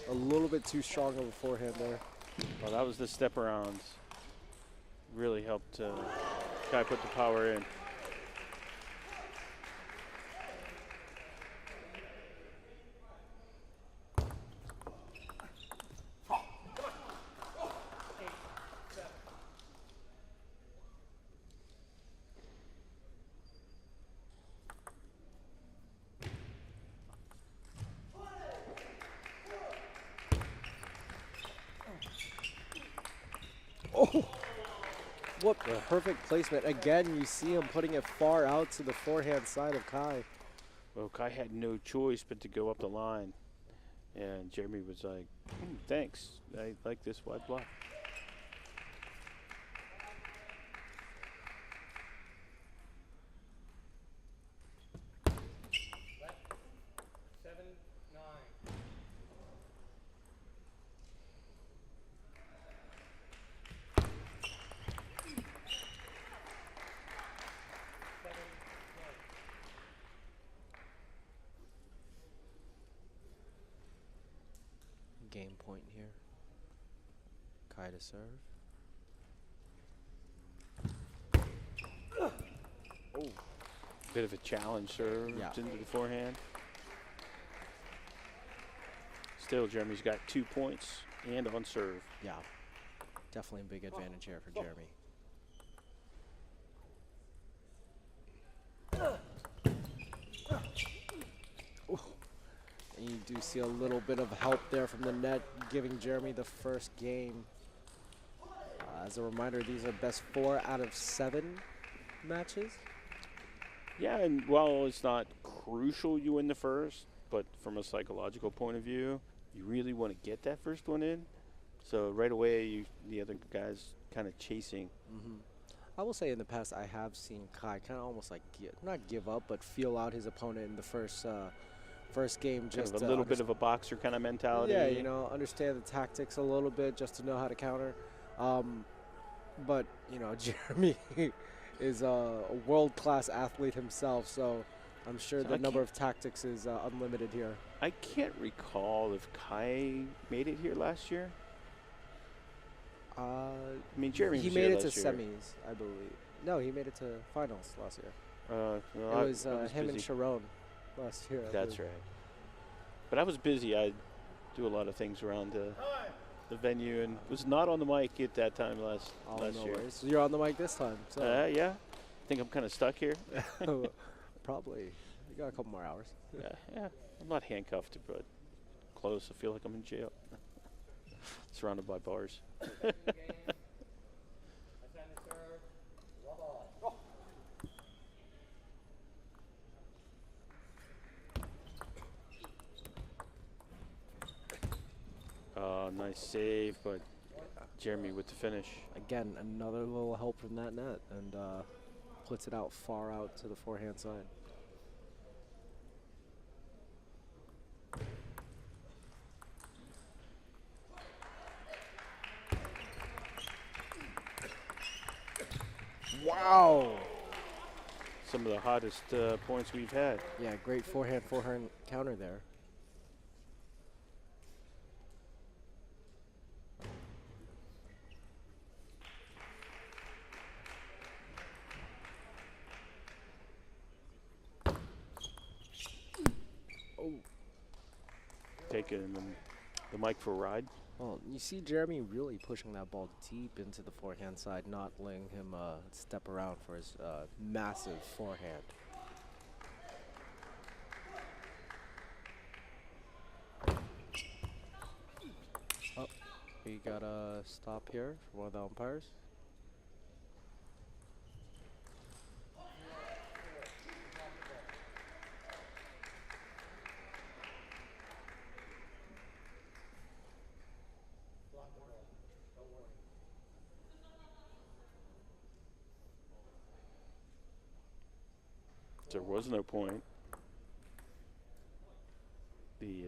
a little bit too strong of a forehand there. Well, that was the step arounds. Really helped Kai put the power in. Oh, what perfect placement. Again, you see him putting it far out to the forehand side of Kai. Well, Kai had no choice but to go up the line. And Jeremy was like, thanks. I like this wide block. Game point here. Kai to serve. Oh, Bit of a challenge serve into the forehand. Still, Jeremy's got 2 points and on serve. Yeah, definitely a big advantage here for Jeremy. And you do see a little bit of help there from the net, giving Jeremy the first game. As a reminder, these are best 4 out of 7 matches. Yeah, and while it's not crucial you win the first, but from a psychological point of view, you really want to get that first one in. So right away, the other guys kind of chasing. I will say in the past, I have seen Kai kind of almost like not give up, but feel out his opponent in the first game. Just kind of a little bit of a boxer kind of mentality. Yeah, you know, understand the tactics a little bit just to know how to counter. But, you know, Jeremy is a world-class athlete himself, so I'm sure the number of tactics is unlimited here. I can't recall if Kai made it here last year. I mean, Jeremy he made it to semis, I believe. No, he made it to finals last year. Well, it was him and Sharon last year. That's right. But I was busy. I do a lot of things around the venue and was not on the mic at that time last year. So you're on the mic this time. So. Yeah. I think I'm kind of stuck here. Probably. You got a couple more hours. Yeah. I'm not handcuffed, but close. I feel like I'm in jail. Surrounded by bars. Nice save, but Jeremy with the finish. Again, another little help from that net, and puts it out far out to the forehand side. Wow! Some of the hottest points we've had. Yeah, great forehand counter there. Taking the mic for a ride. Well, you see Jeremy really pushing that ball deep into the forehand side, not letting him step around for his massive forehand. Oh, we got a stop here for one of the umpires. There was no point. The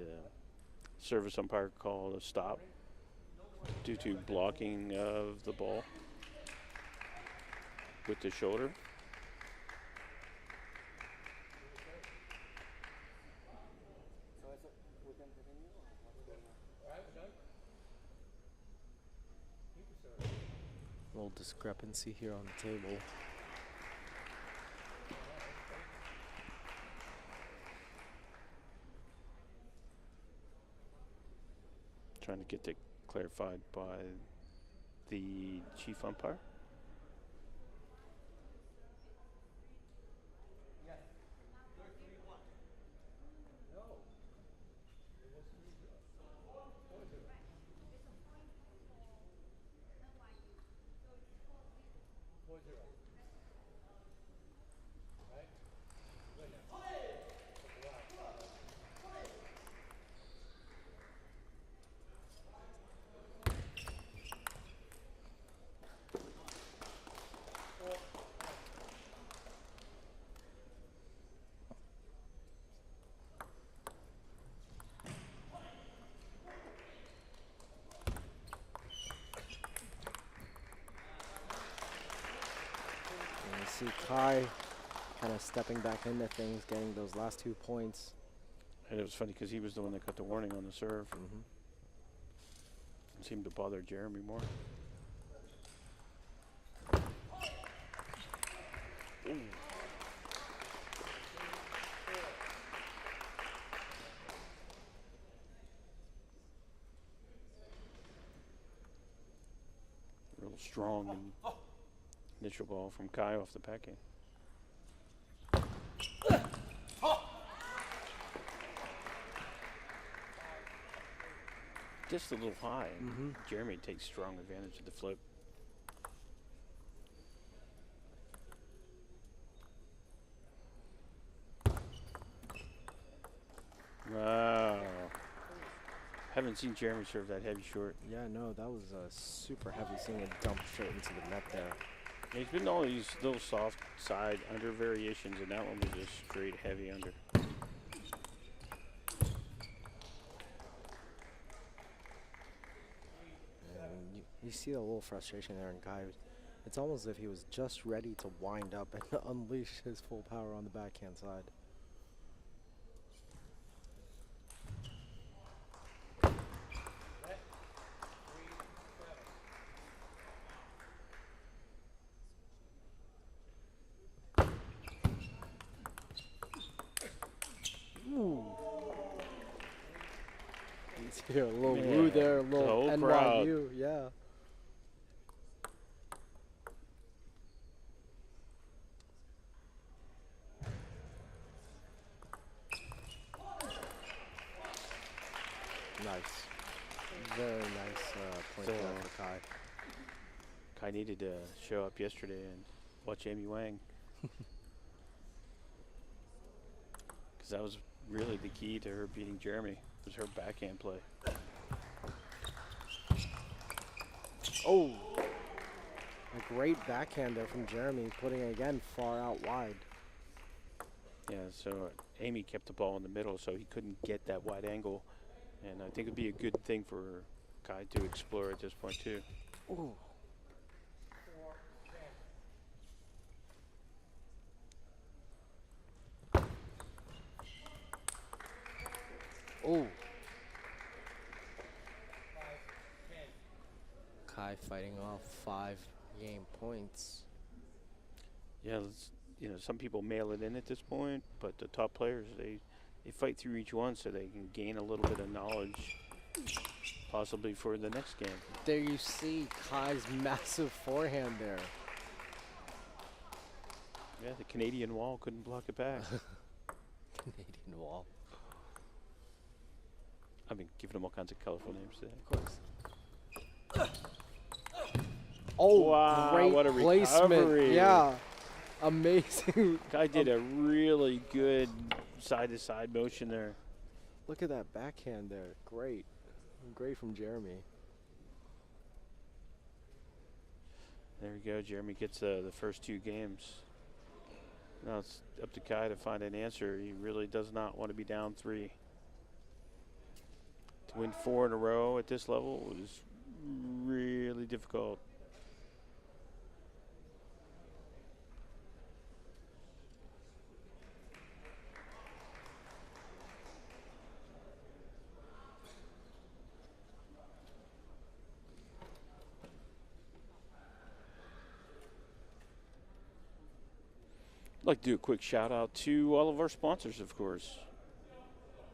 service umpire called a stop due to blocking of the ball with the shoulder. A little discrepancy here on the table. Trying to get that clarified by the chief umpire. See Kai kind of stepping back into things, getting those last 2 points. And it was funny because he was the one that got the warning on the serve. It seemed to bother Jeremy more. strong initial ball from Kai off the backhand. Just a little high. Jeremy takes strong advantage of the flip. Wow. Haven't seen Jeremy serve that heavy short. Yeah, no, that was super heavy, seeing it dump straight into the net there. He's been all these little soft side under variations, and that one was just straight heavy under. And you see a little frustration there in Kai. It's almost as if he was just ready to wind up and unleash his full power on the backhand side. Ooh. You see a little woo there, a little whole NYU, crowd. yeah. Nice. Very nice point So- there for Kai. Kai needed to show up yesterday and watch Amy Wang. Because that was really the key to her beating Jeremy, was her backhand play. Oh! A great backhand there from Jeremy, putting it again far out wide. Yeah, so Amy kept the ball in the middle, so he couldn't get that wide angle. And I think it'd be a good thing for Kai to explore at this point, too. Ooh. Oh. Kai fighting off 5 game points. Yeah, some people mail it in at this point, but the top players, they fight through each one so they can gain a little bit of knowledge, possibly for the next game. There you see Kai's massive forehand there. Yeah, the Canadian wall couldn't block it back. Canadian wall. I've been giving them all kinds of colorful names today. Of course. Oh, Wow, great what a placement. recovery. Yeah. Amazing. Guy did a really good side-to-side motion there. Look at that backhand there. Great. Great from Jeremy. There we go. Jeremy gets the first 2 games. Now it's up to Kai to find an answer. He really does not want to be down 3. To win 4 in a row at this level is really difficult. I'd like to do a quick shout out to all of our sponsors, of course.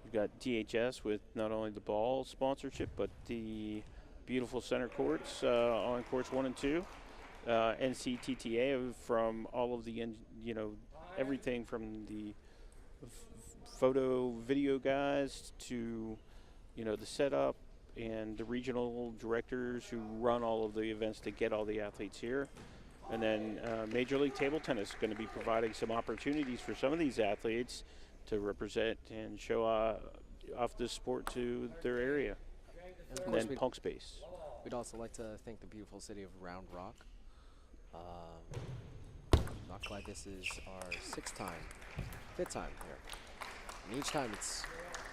We've got DHS with not only the ball sponsorship, but the beautiful center courts on courts 1 and 2. NCTTA from all of the, everything from the photo, video guys to, the setup and the regional directors who run all of the events to get all the athletes here. And then Major League Table Tennis is going to be providing some opportunities for some of these athletes to represent and show off this sport to their area. And then Punk Space. We'd also like to thank the beautiful city of Round Rock. Not glad this is our 5th time here. And each time it's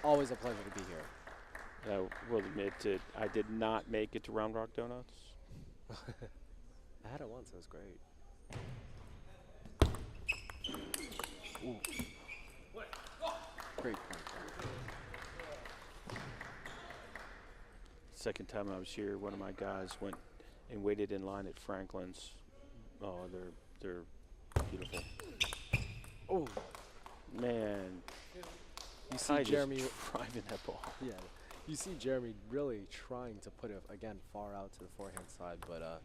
always a pleasure to be here. I will admit that I did not make it to Round Rock Donuts. I had it once, it was great. Ooh. Great point. Second time I was here, one of my guys went and waited in line at Franklin's. Oh, they're beautiful. Oh, man. you see Kai Jeremy just driving that ball. Yeah, you see Jeremy really trying to put it again far out to the forehand side, but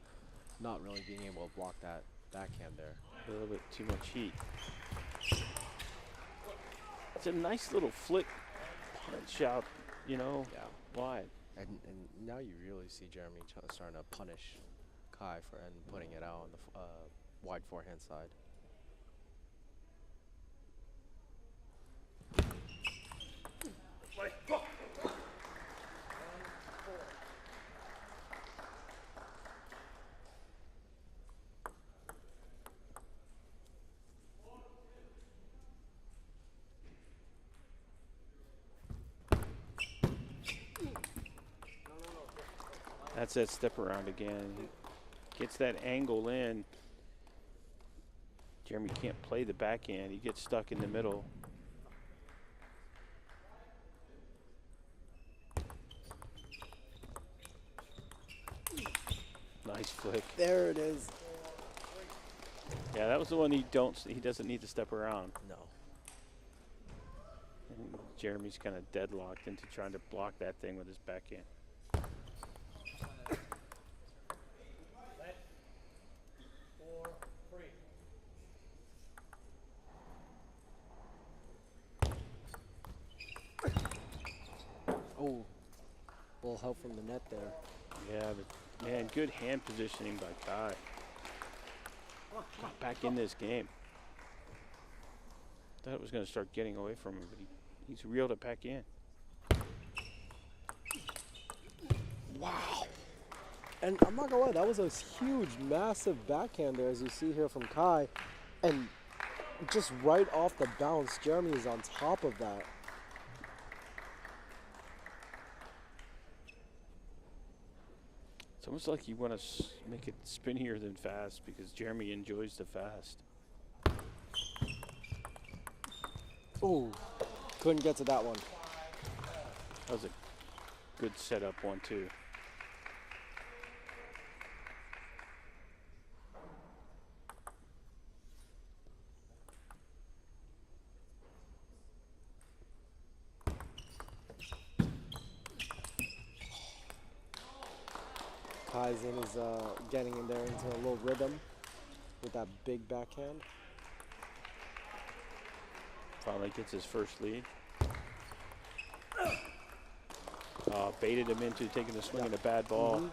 not really being able to block that backhand there. A little bit too much heat. It's a nice little flick punch out, you know, wide. And now you really see Jeremy starting to punish Kai and putting it out on the wide forehand side. That's that step around again. He gets that angle in. Jeremy can't play the backhand. He gets stuck in the middle. Nice flick. There it is. Yeah, that was the one he doesn't need to step around. No. And Jeremy's kind of deadlocked into trying to block that thing with his backhand. Oh, a little help from the net there. Yeah, but man, good hand positioning by Kai. Got back in this game. Thought it was going to start getting away from him, but he's reeled it back in. Wow. And I'm not gonna lie, that was a huge, massive backhand there, as you see here from Kai. And just right off the bounce, Jeremy is on top of that. It's almost like you want to make it spinnier than fast because Jeremy enjoys the fast. Ooh, couldn't get to that one. That was a good setup one too. Kai's in is getting in there into a little rhythm with that big backhand. Finally gets his first lead. Baited him into taking a swing at a bad ball.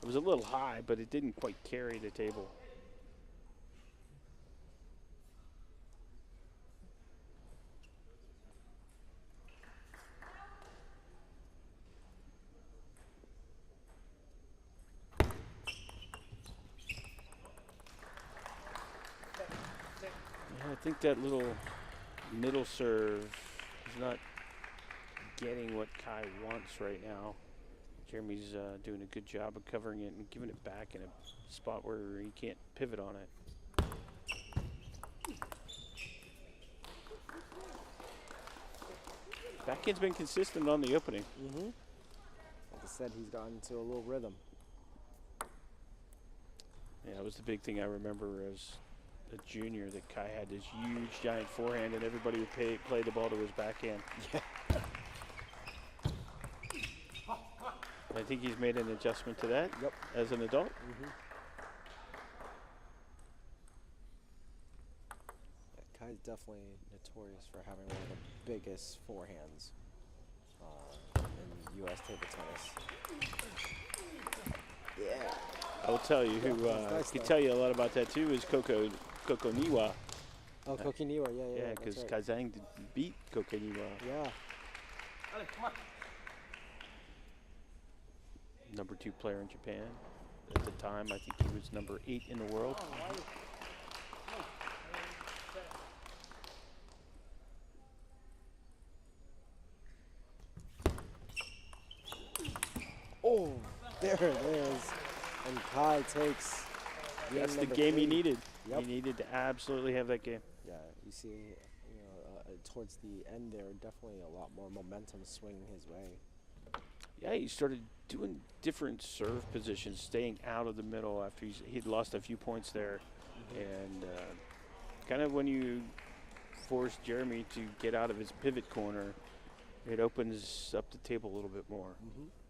It was a little high, but it didn't quite carry the table. I think that little middle serve is not getting what Kai wants right now. Jeremy's doing a good job of covering it and giving it back in a spot where he can't pivot on it. Backhand's been consistent on the opening. Like I said, he's gotten into a little rhythm. Yeah, that was the big thing I remember as a junior, that Kai had this huge giant forehand and everybody would play the ball to his backhand. Yeah. I think he's made an adjustment to that as an adult. Yeah, Kai's definitely notorious for having one of the biggest forehands in U.S. table tennis. Yeah. I will tell you who can tell you a lot about that too is Coco Niwa. Oh, Kokiniwa, yeah. Yeah, because right. Kazang beat Coco Niwa. Yeah. Number 2 player in Japan. At the time, I think he was number 8 in the world. Oh, there it is. And Kai takes That's the number game 3. he needed. Yep. He needed to absolutely have that game. Yeah, you see, towards the end there, definitely a lot more momentum swinging his way. Yeah, he started doing different serve positions, staying out of the middle after he'd lost a few points there. And kind of when you force Jeremy to get out of his pivot corner, it opens up the table a little bit more.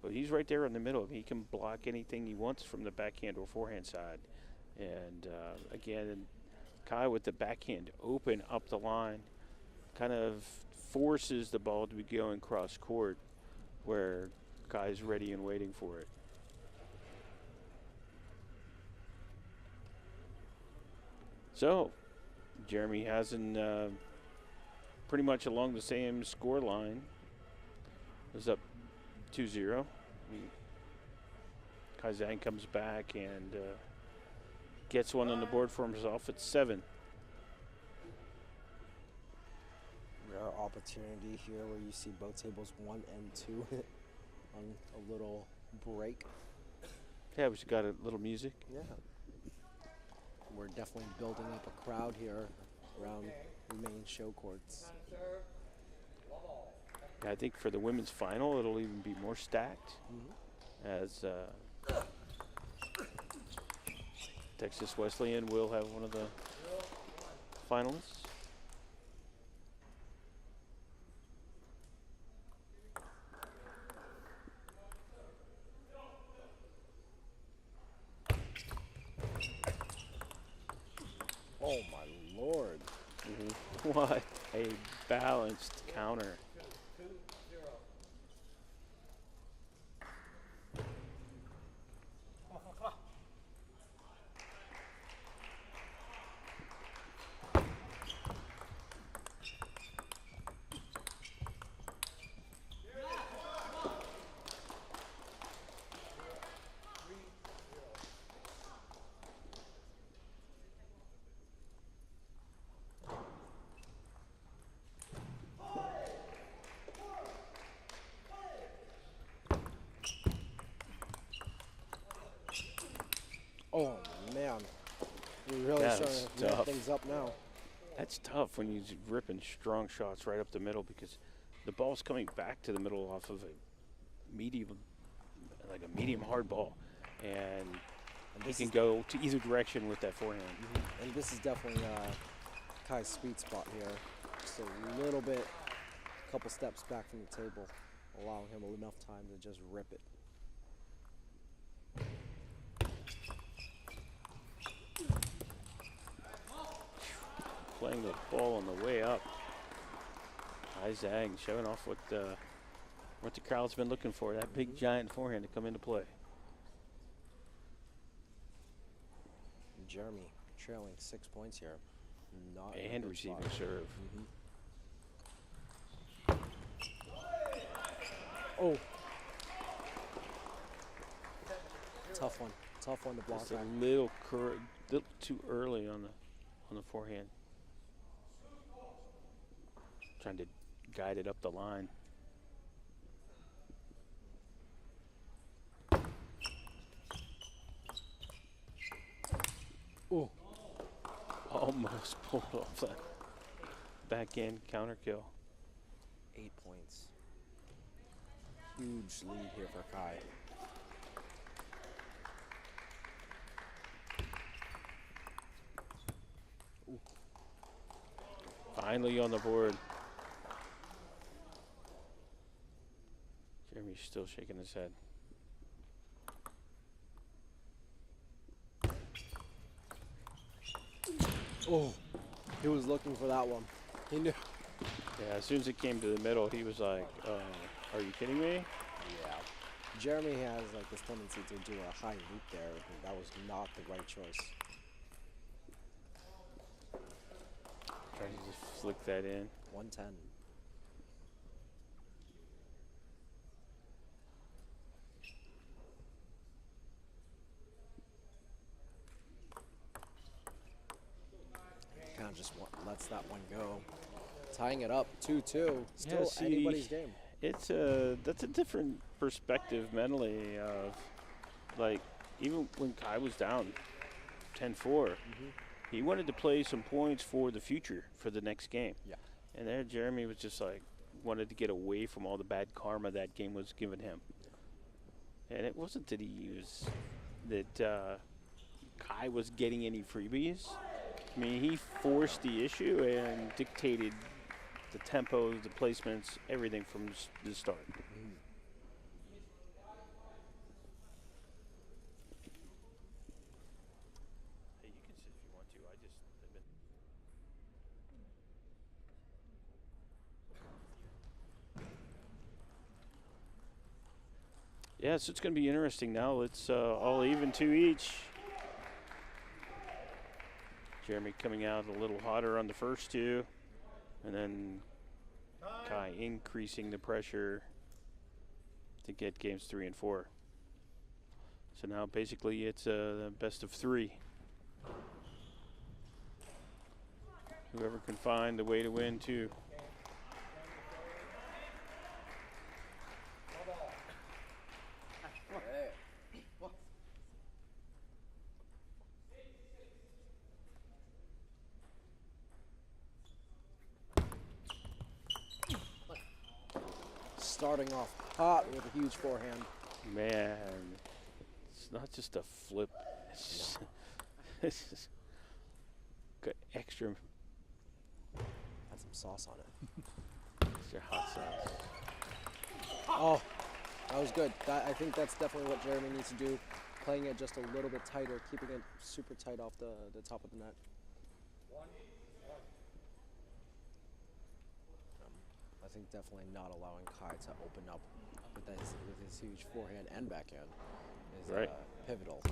But he's right there in the middle. He can block anything he wants from the backhand or forehand side. And again, Kai with the backhand open up the line kind of forces the ball to be going cross court where Kai's ready and waiting for it. So, Jeremy Hazen pretty much along the same score line. Is up 2-0. Kai Zhang comes back and gets one on the board for himself at 7. Rare opportunity here where you see both tables 1 and 2 on a little break. Yeah, we just got a little music. Yeah. We're definitely building up a crowd here around the main show courts. Yeah, I think for the women's final, it'll even be more stacked as Texas Wesleyan will have one of the finalists. Oh my lord. What a balanced counter. Oh man. We're really Yeah, starting that's to ramp tough. things up now. That's tough when you're ripping strong shots right up the middle because the ball's coming back to the middle off of a medium, like a medium hard ball. And he this can is- go to either direction with that forehand. And this is definitely Kai's sweet spot here. Just a little bit, a couple steps back from the table, allowing him enough time to just rip it. Playing the ball on the way up. Kai Zhang showing off what the crowd's been looking for, that big giant forehand to come into play. Jeremy trailing 6 points here. Not in a And good receiving spot. serve. Oh. Tough one. Tough one to block Just a back. little too early on the forehand. Trying to guide it up the line. Oh. Almost pulled off that backhand counter kill. 8 points. Huge lead here for Kai. Finally on the board. Jeremy's still shaking his head. Oh. He was looking for that one. He knew. Yeah, as soon as it came to the middle, he was like, are you kidding me? Yeah. Jeremy has like this tendency to do a high loop there. And that was not the right choice. Trying to just flick that in. 110. Kind of just lets that one go. Tying it up 2-2. Still see, anybody's game. That's a different perspective mentally of, like, even when Kai was down 10-4, he wanted to play some points for the future, for the next game. Yeah. And there Jeremy was just like, wanted to get away from all the bad karma that game was giving him. And it wasn't that Kai was getting any freebies. I mean, he forced the issue and dictated the tempo, the placements, everything from the start. Hey, you can sit if you want to. I just. Yeah, so it's going to be interesting now. It's all even 2 each. Jeremy coming out a little hotter on the first two, and then Kai increasing the pressure to get games 3 and 4. So now basically it's a best of 3. Whoever can find the way to win 2. Starting off hot with a huge forehand. Man, it's not just a flip. It's just got extra Had some sauce on it. extra hot sauce. Oh, that was good. I think that's definitely what Jeremy needs to do. Playing it just a little bit tighter, keeping it super tight off the top of the net. I think definitely not allowing Kai to open up with his huge forehand and backhand is Right. Pivotal.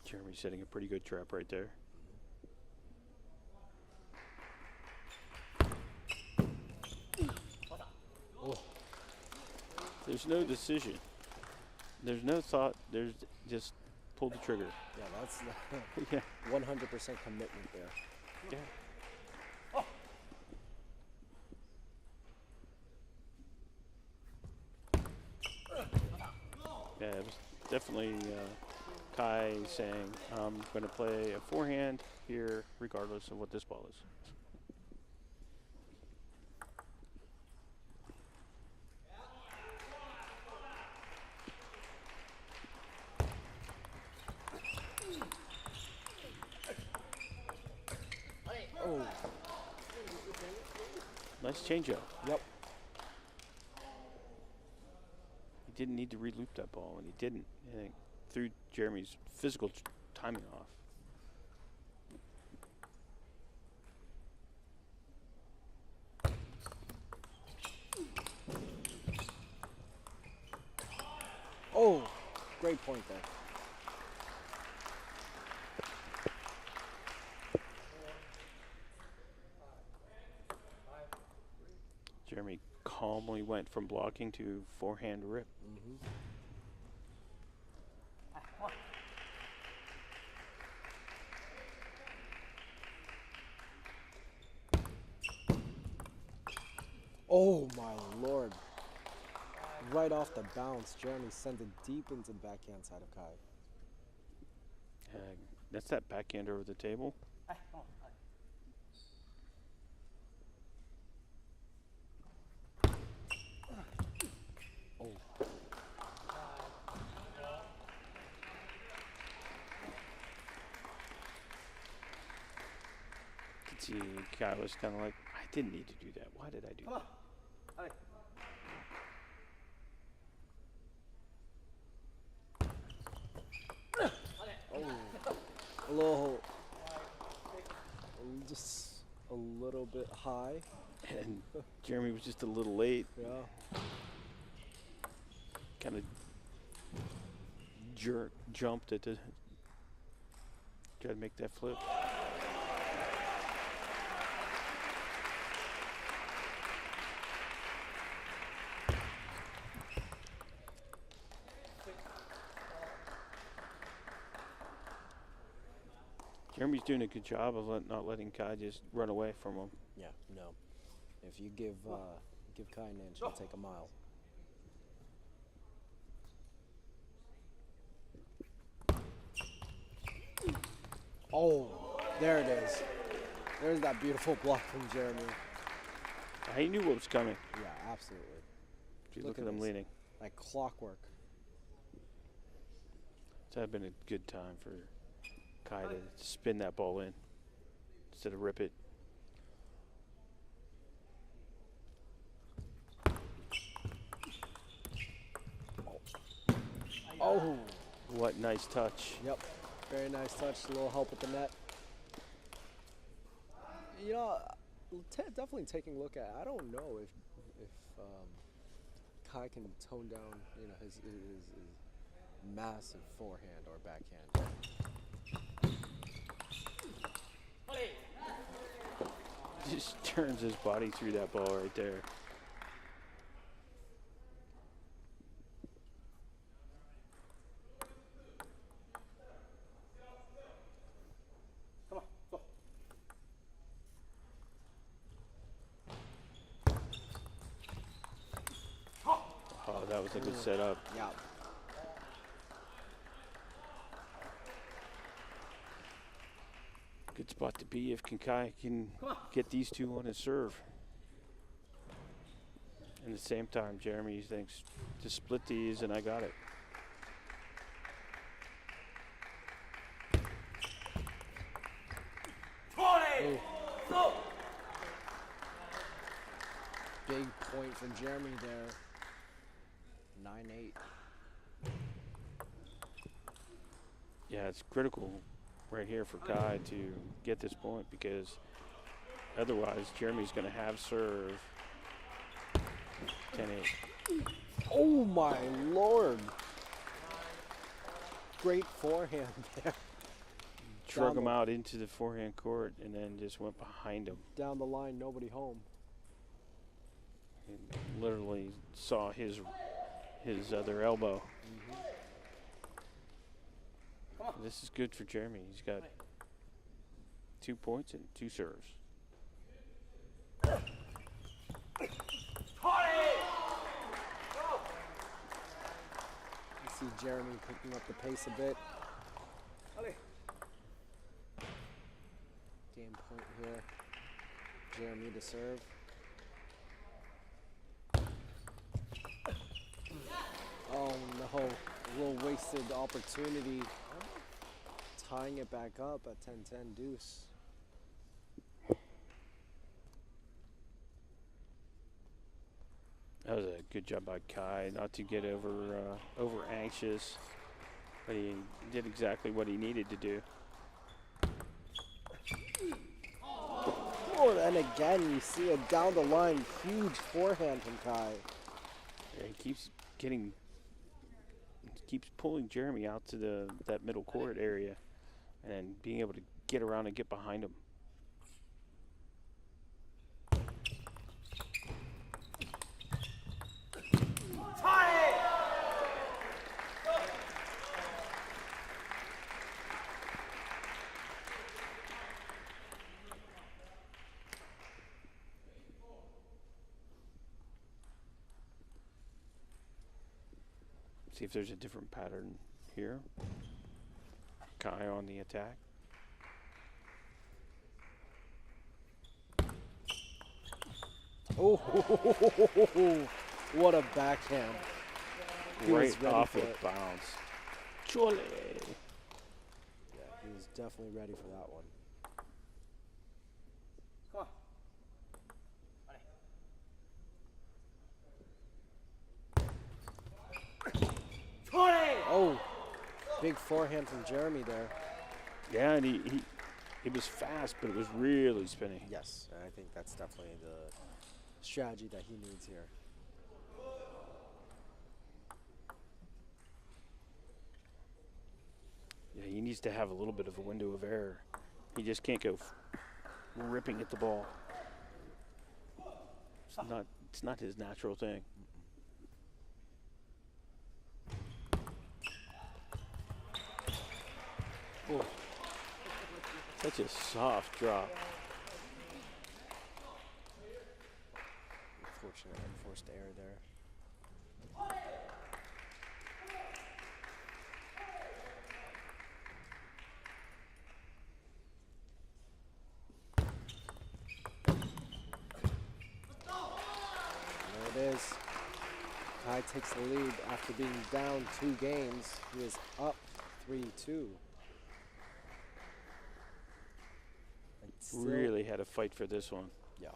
Jeremy's setting a pretty good trap right there. Oh. There's no decision. There's no thought. There's just pull the trigger. Yeah, that's Yeah. 100% commitment there. Yeah. Yeah, it was definitely Kai saying, I'm going to play a forehand here regardless of what this ball is. Oh, Nice changeup. yep. He didn't need to re-loop that ball, and he didn't. I think threw Jeremy's physical timing off. Oh, great point there. Jeremy calmly went from blocking to forehand rip. Oh my lord. Right off the bounce, Jeremy sent it deep into the backhand side of Kai. That's that backhand over the table. Oh. Could see Kai was kind of like, I didn't need to do that. Why did I do that? Oh, just a little bit high. And Jeremy was just a little late. Yeah. Kind of jumped at the try to make that flip. Jeremy's doing a good job of not letting Kai just run away from him. Yeah, no. If you give Kai an inch, he'll take a mile. Oh, there it is. There's that beautiful block from Jeremy. He knew what was coming. Yeah, absolutely. Look at him this. leaning. Like clockwork. That would have been a good time for Kai to spin that ball in instead of rip it. Oh. What nice touch. Yep. Very nice touch. A little help with the net. You know, definitely taking a look at. I don't know if Kai can tone down, you know, his massive forehand or backhand. Just turns his body through that ball right there. Oh, that was a good setup. Yeah. Good spot to be if Kai can get these two on his serve. And at the same time, Jeremy thinks to split these, and I got it. Oh. Big point from Jeremy there. 9-8. Yeah, it's critical right here for Kai to get this point because otherwise Jeremy's going to have serve 10-8. Oh my lord. Great forehand there. Drug him out into the forehand court and then just went behind him. Down the line, nobody home. And literally saw his other elbow. This is good for Jeremy. He's got 2 points and 2 serves. You see Jeremy picking up the pace a bit. Game point here. Jeremy to serve. Oh no, a little wasted opportunity. Tying it back up at 10-10 deuce. That was a good job by Kai not to get over anxious, but he did exactly what he needed to do. Oh, and again, you see a down the line huge forehand from Kai. Yeah, he keeps pulling Jeremy out to that middle court area, and then being able to get around and get behind him. See if there's a different pattern here. Kai on the attack. Oh, what a backhand. He was Right ready off for of it. bounds. Chole. Yeah, he was definitely ready for that one. Oh, big forehand from Jeremy there. Yeah, and he was fast, but it was really spinning. Yes, and I think that's definitely the strategy that he needs here. Yeah, he needs to have a little bit of a window of error. He just can't go ripping at the ball. It's not his natural thing. Oh, such a soft drop. Unfortunate, unforced error there. Kai takes the lead after being down 2 games. He is up 3-2. And still- Really had a fight for this one. Yeah.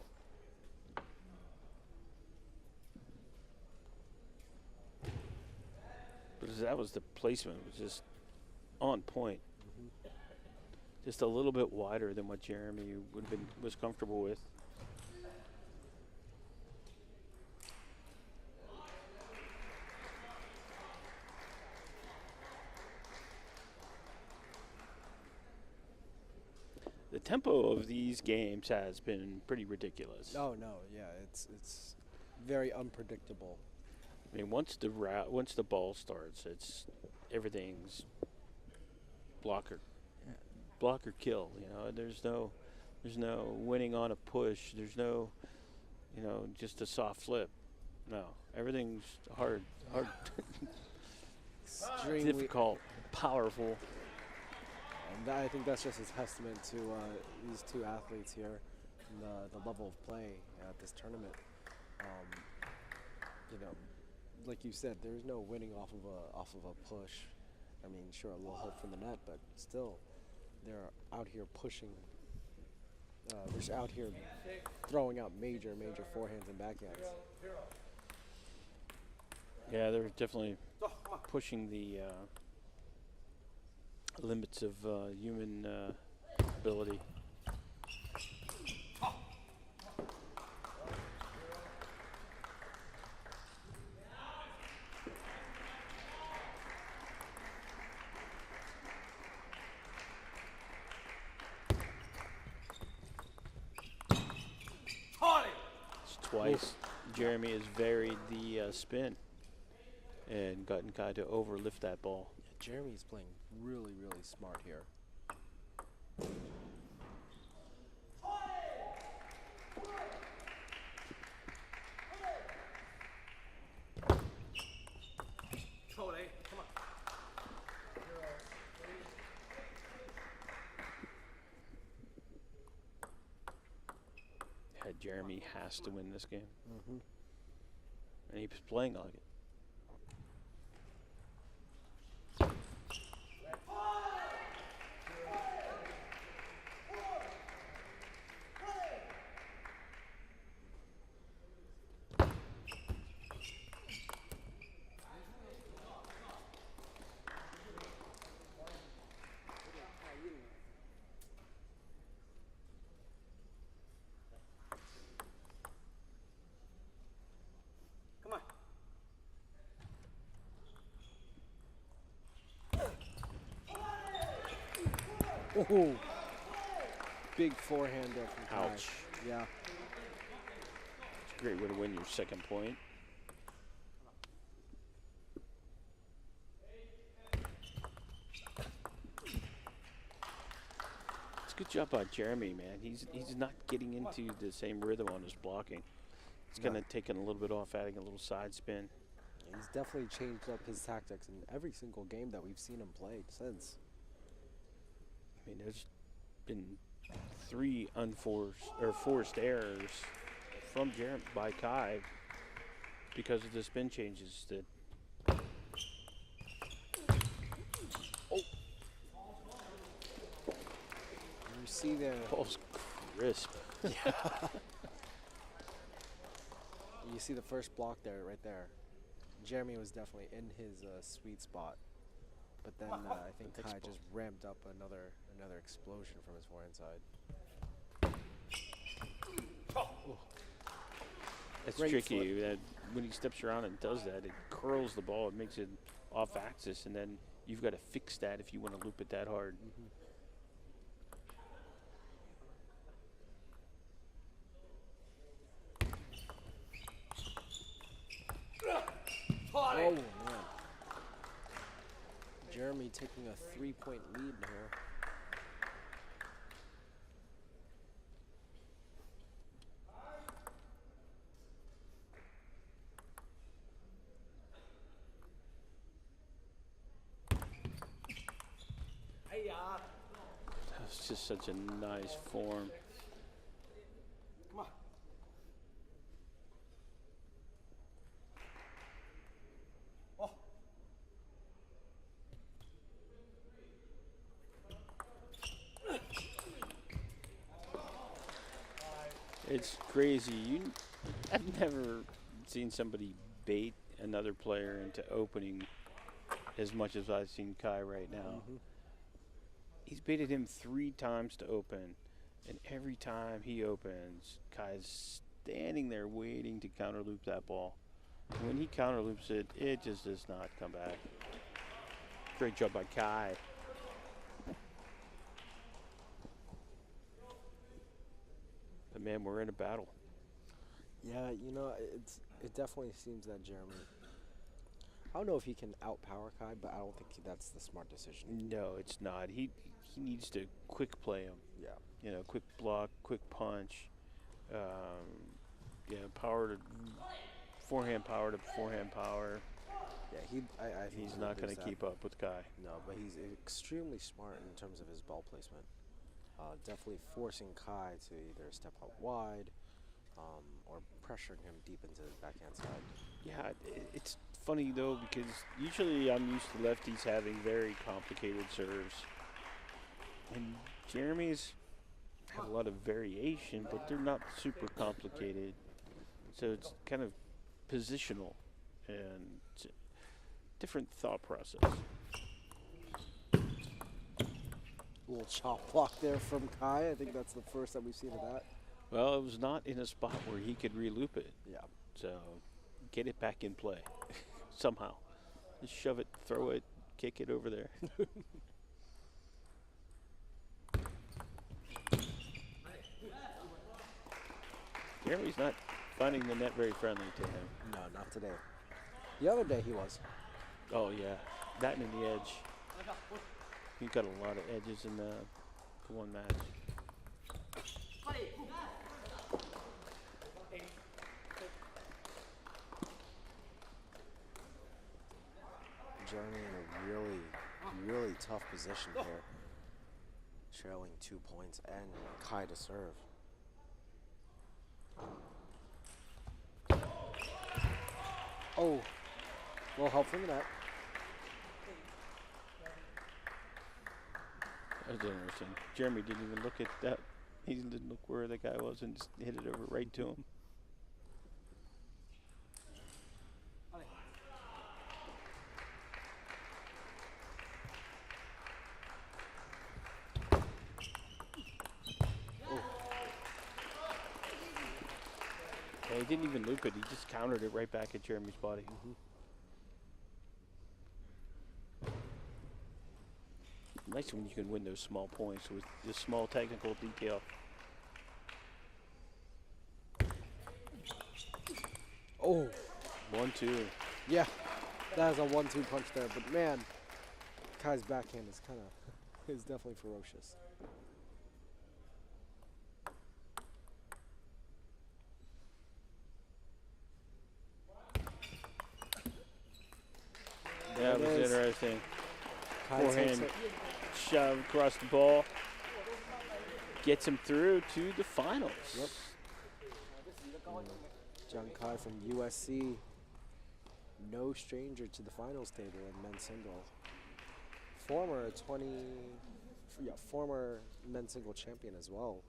Because that was the placement, was just on point. Just a little bit wider than what Jeremy was comfortable with. The tempo of these games has been pretty ridiculous. Oh no, yeah, it's very unpredictable. I mean, once the ball starts, everything's block or kill. You know, there's no winning on a push. There's no, just a soft flip. No, everything's hard, Extremely difficult, powerful. And I think that's just a testament to these 2 athletes here and the level of play at this tournament. Like you said, there's no winning off of a push. I mean, sure, a little help from the net, but still, they're out here pushing. They're just out here throwing out major forehands and backhands. Yeah, they're definitely pushing the limits of human ability. Twice, Jeremy has varied the spin and gotten Kai to overlift that ball. Yeah, Jeremy's playing really smart here. Jeremy has to win this game. And he's playing like it. Oh, big forehand there from Kai. Ouch. Yeah. It's a great way to win your second point. It's a good job by Jeremy, man. He's not getting into the same rhythm on his blocking. He's kind of taking a little bit off, adding a little side spin. He's definitely changed up his tactics in every single game that we've seen him play since. I mean, there's been 3 forced errors from Jeremy by Kai because of the spin changes that. Oh! You see the Ball's crisp. Yeah. You see the first block there, right there. Jeremy was definitely in his sweet spot, but then I think Kai just ramped up another explosion from his forehand side. That's Great tricky. That when he steps around and does that, it curls the ball. It makes it off axis, and then you've got to fix that if you want to loop it that hard. Oh man! Jeremy taking a 3-point lead here. That's just such a nice form. It's crazy. I've never seen somebody bait another player into opening as much as I've seen Kai right now. He's baited him 3 times to open, and every time he opens, Kai's standing there waiting to counterloop that ball. And when he counterloops it, it just does not come back. Great job by Kai. But man, we're in a battle. Yeah, you know, it definitely seems that Jeremy. I don't know if he can outpower Kai, but I don't think that's the smart decision. No, it's not. He needs to quick play him. Yeah. You know, quick block, quick punch. Power to forehand power to forehand power. Yeah, I think He's not going to keep up with Kai. No, but he's extremely smart in terms of his ball placement. Definitely forcing Kai to either step out wide or pressuring him deep into his backhand side. Yeah, it's funny though because usually I'm used to lefties having very complicated serves. And Jeremy's have a lot of variation, but they're not super complicated. So it's kind of positional and different thought process. Little chop block there from Kai. I think that's the first that we've seen of that. Well, it was not in a spot where he could reloop it. Yeah. So get it back in play somehow. Just shove it, throw it, kick it over there. Jeremy's not finding the net very friendly to him. No, not today. The other day he was. Oh, yeah. That and the edge. He got a lot of edges in the one match. Jeremy in a really, really tough position here. Trailing 2 points and Kai to serve. Oh, a little help from the net. That was interesting. Jeremy didn't even look at that. He didn't look where the guy was and just hit it over right to him. Yeah, he didn't even loop it. He just countered it right back at Jeremy's body. Nice when you can win those small points with this small technical detail. Oh. 1-2. Yeah, that is a 1-2 punch there. But man, Kai's backhand is is definitely ferocious. That was interesting. Kai Forehand shove across the ball. Gets him through to the finals. Yep. John Kai from USC, no stranger to the finals table in men's singles. Former men's single champion as well.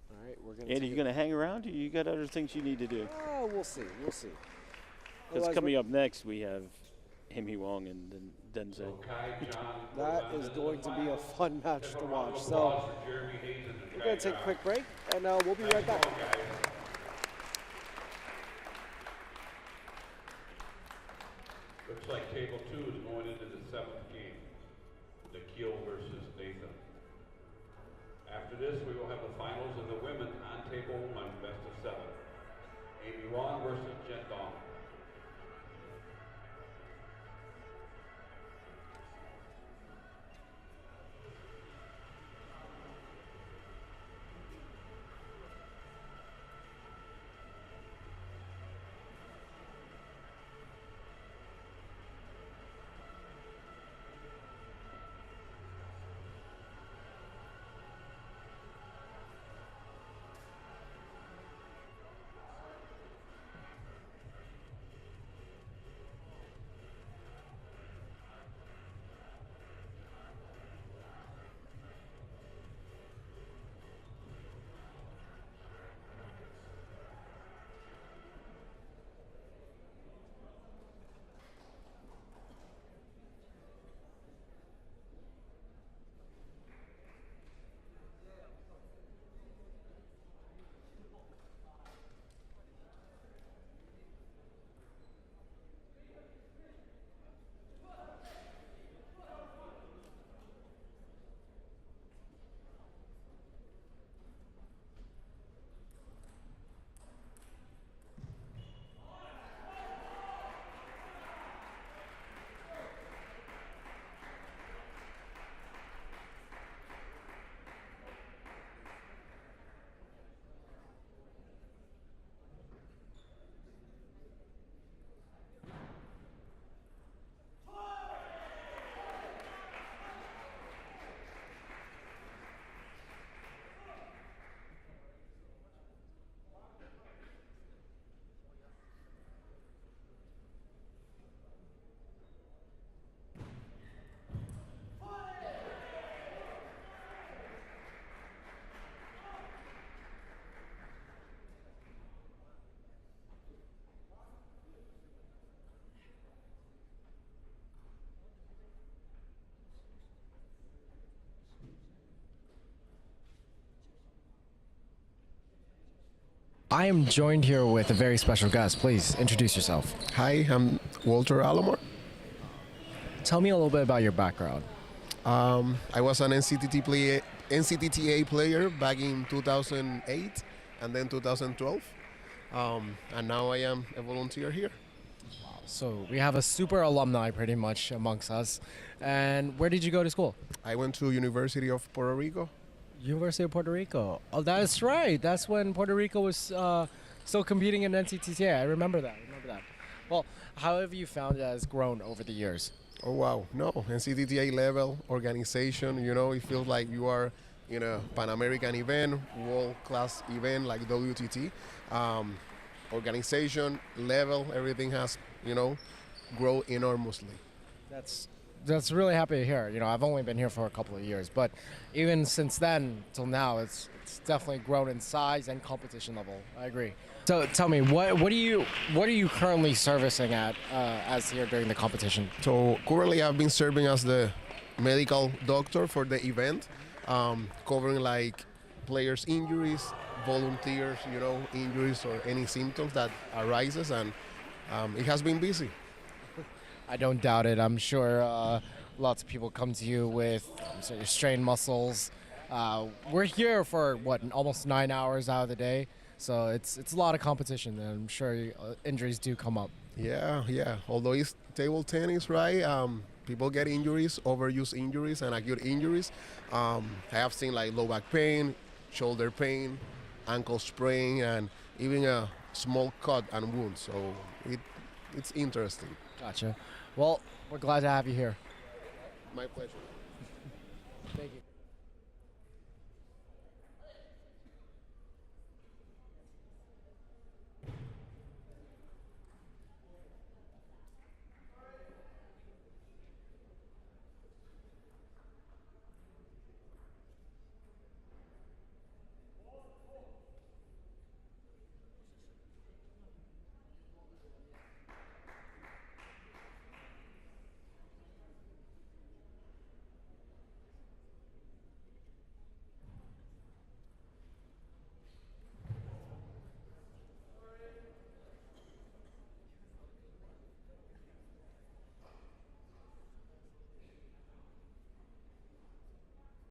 All right, we're gonna. Andy, you gonna hang around, or you got other things you need to do? Oh, we'll see. We'll see. Because coming up next, we have Hemi Wong and then Denze. That is going to be a fun match to watch. So we're going to take a quick break, and we'll be right back. Looks like table 2 is going into the 7th game. Nikhil versus Nathan. After this, we will have the finals of the women on table 1, best of 7. Amy Wong versus Jen Dong. I am joined here with a very special guest. Please introduce yourself. Hi, I'm Walter Alomar. Tell me a little bit about your background. I was an NCTTA player back in 2008 and then 2012. And now I am a volunteer here. So we have a super alumni pretty much amongst us. And where did you go to school? I went to University of Puerto Rico. University of Puerto Rico. Oh, that is right. That's when Puerto Rico was still competing in NCTTA. I remember that. Well, how have you found it has grown over the years? Oh, wow. No, NCTTA level organization, you know, it feels like you are in a Pan American event, world-class event like WTT. Organization, level, everything has, you know, grown enormously. That's really happy to hear. You know, I've only been here for a couple of years, but even since then till now, it's definitely grown in size and competition level. I agree. So tell me, what are you currently servicing at as here during the competition? So currently I've been serving as the medical doctor for the event, covering like players' injuries, volunteers, you know, injuries or any symptoms that arises, and it has been busy. I don't doubt it. I'm sure lots of people come to you with strained muscles. We're here for almost 9 hours out of the day, so it's a lot of competition, and I'm sure injuries do come up. Yeah. Although it's table tennis, right? People get injuries, overuse injuries, and acute injuries. I have seen like low back pain, shoulder pain, ankle sprain, and even a small cut and wound. So it's interesting. Gotcha. Well, we're glad to have you here. My pleasure.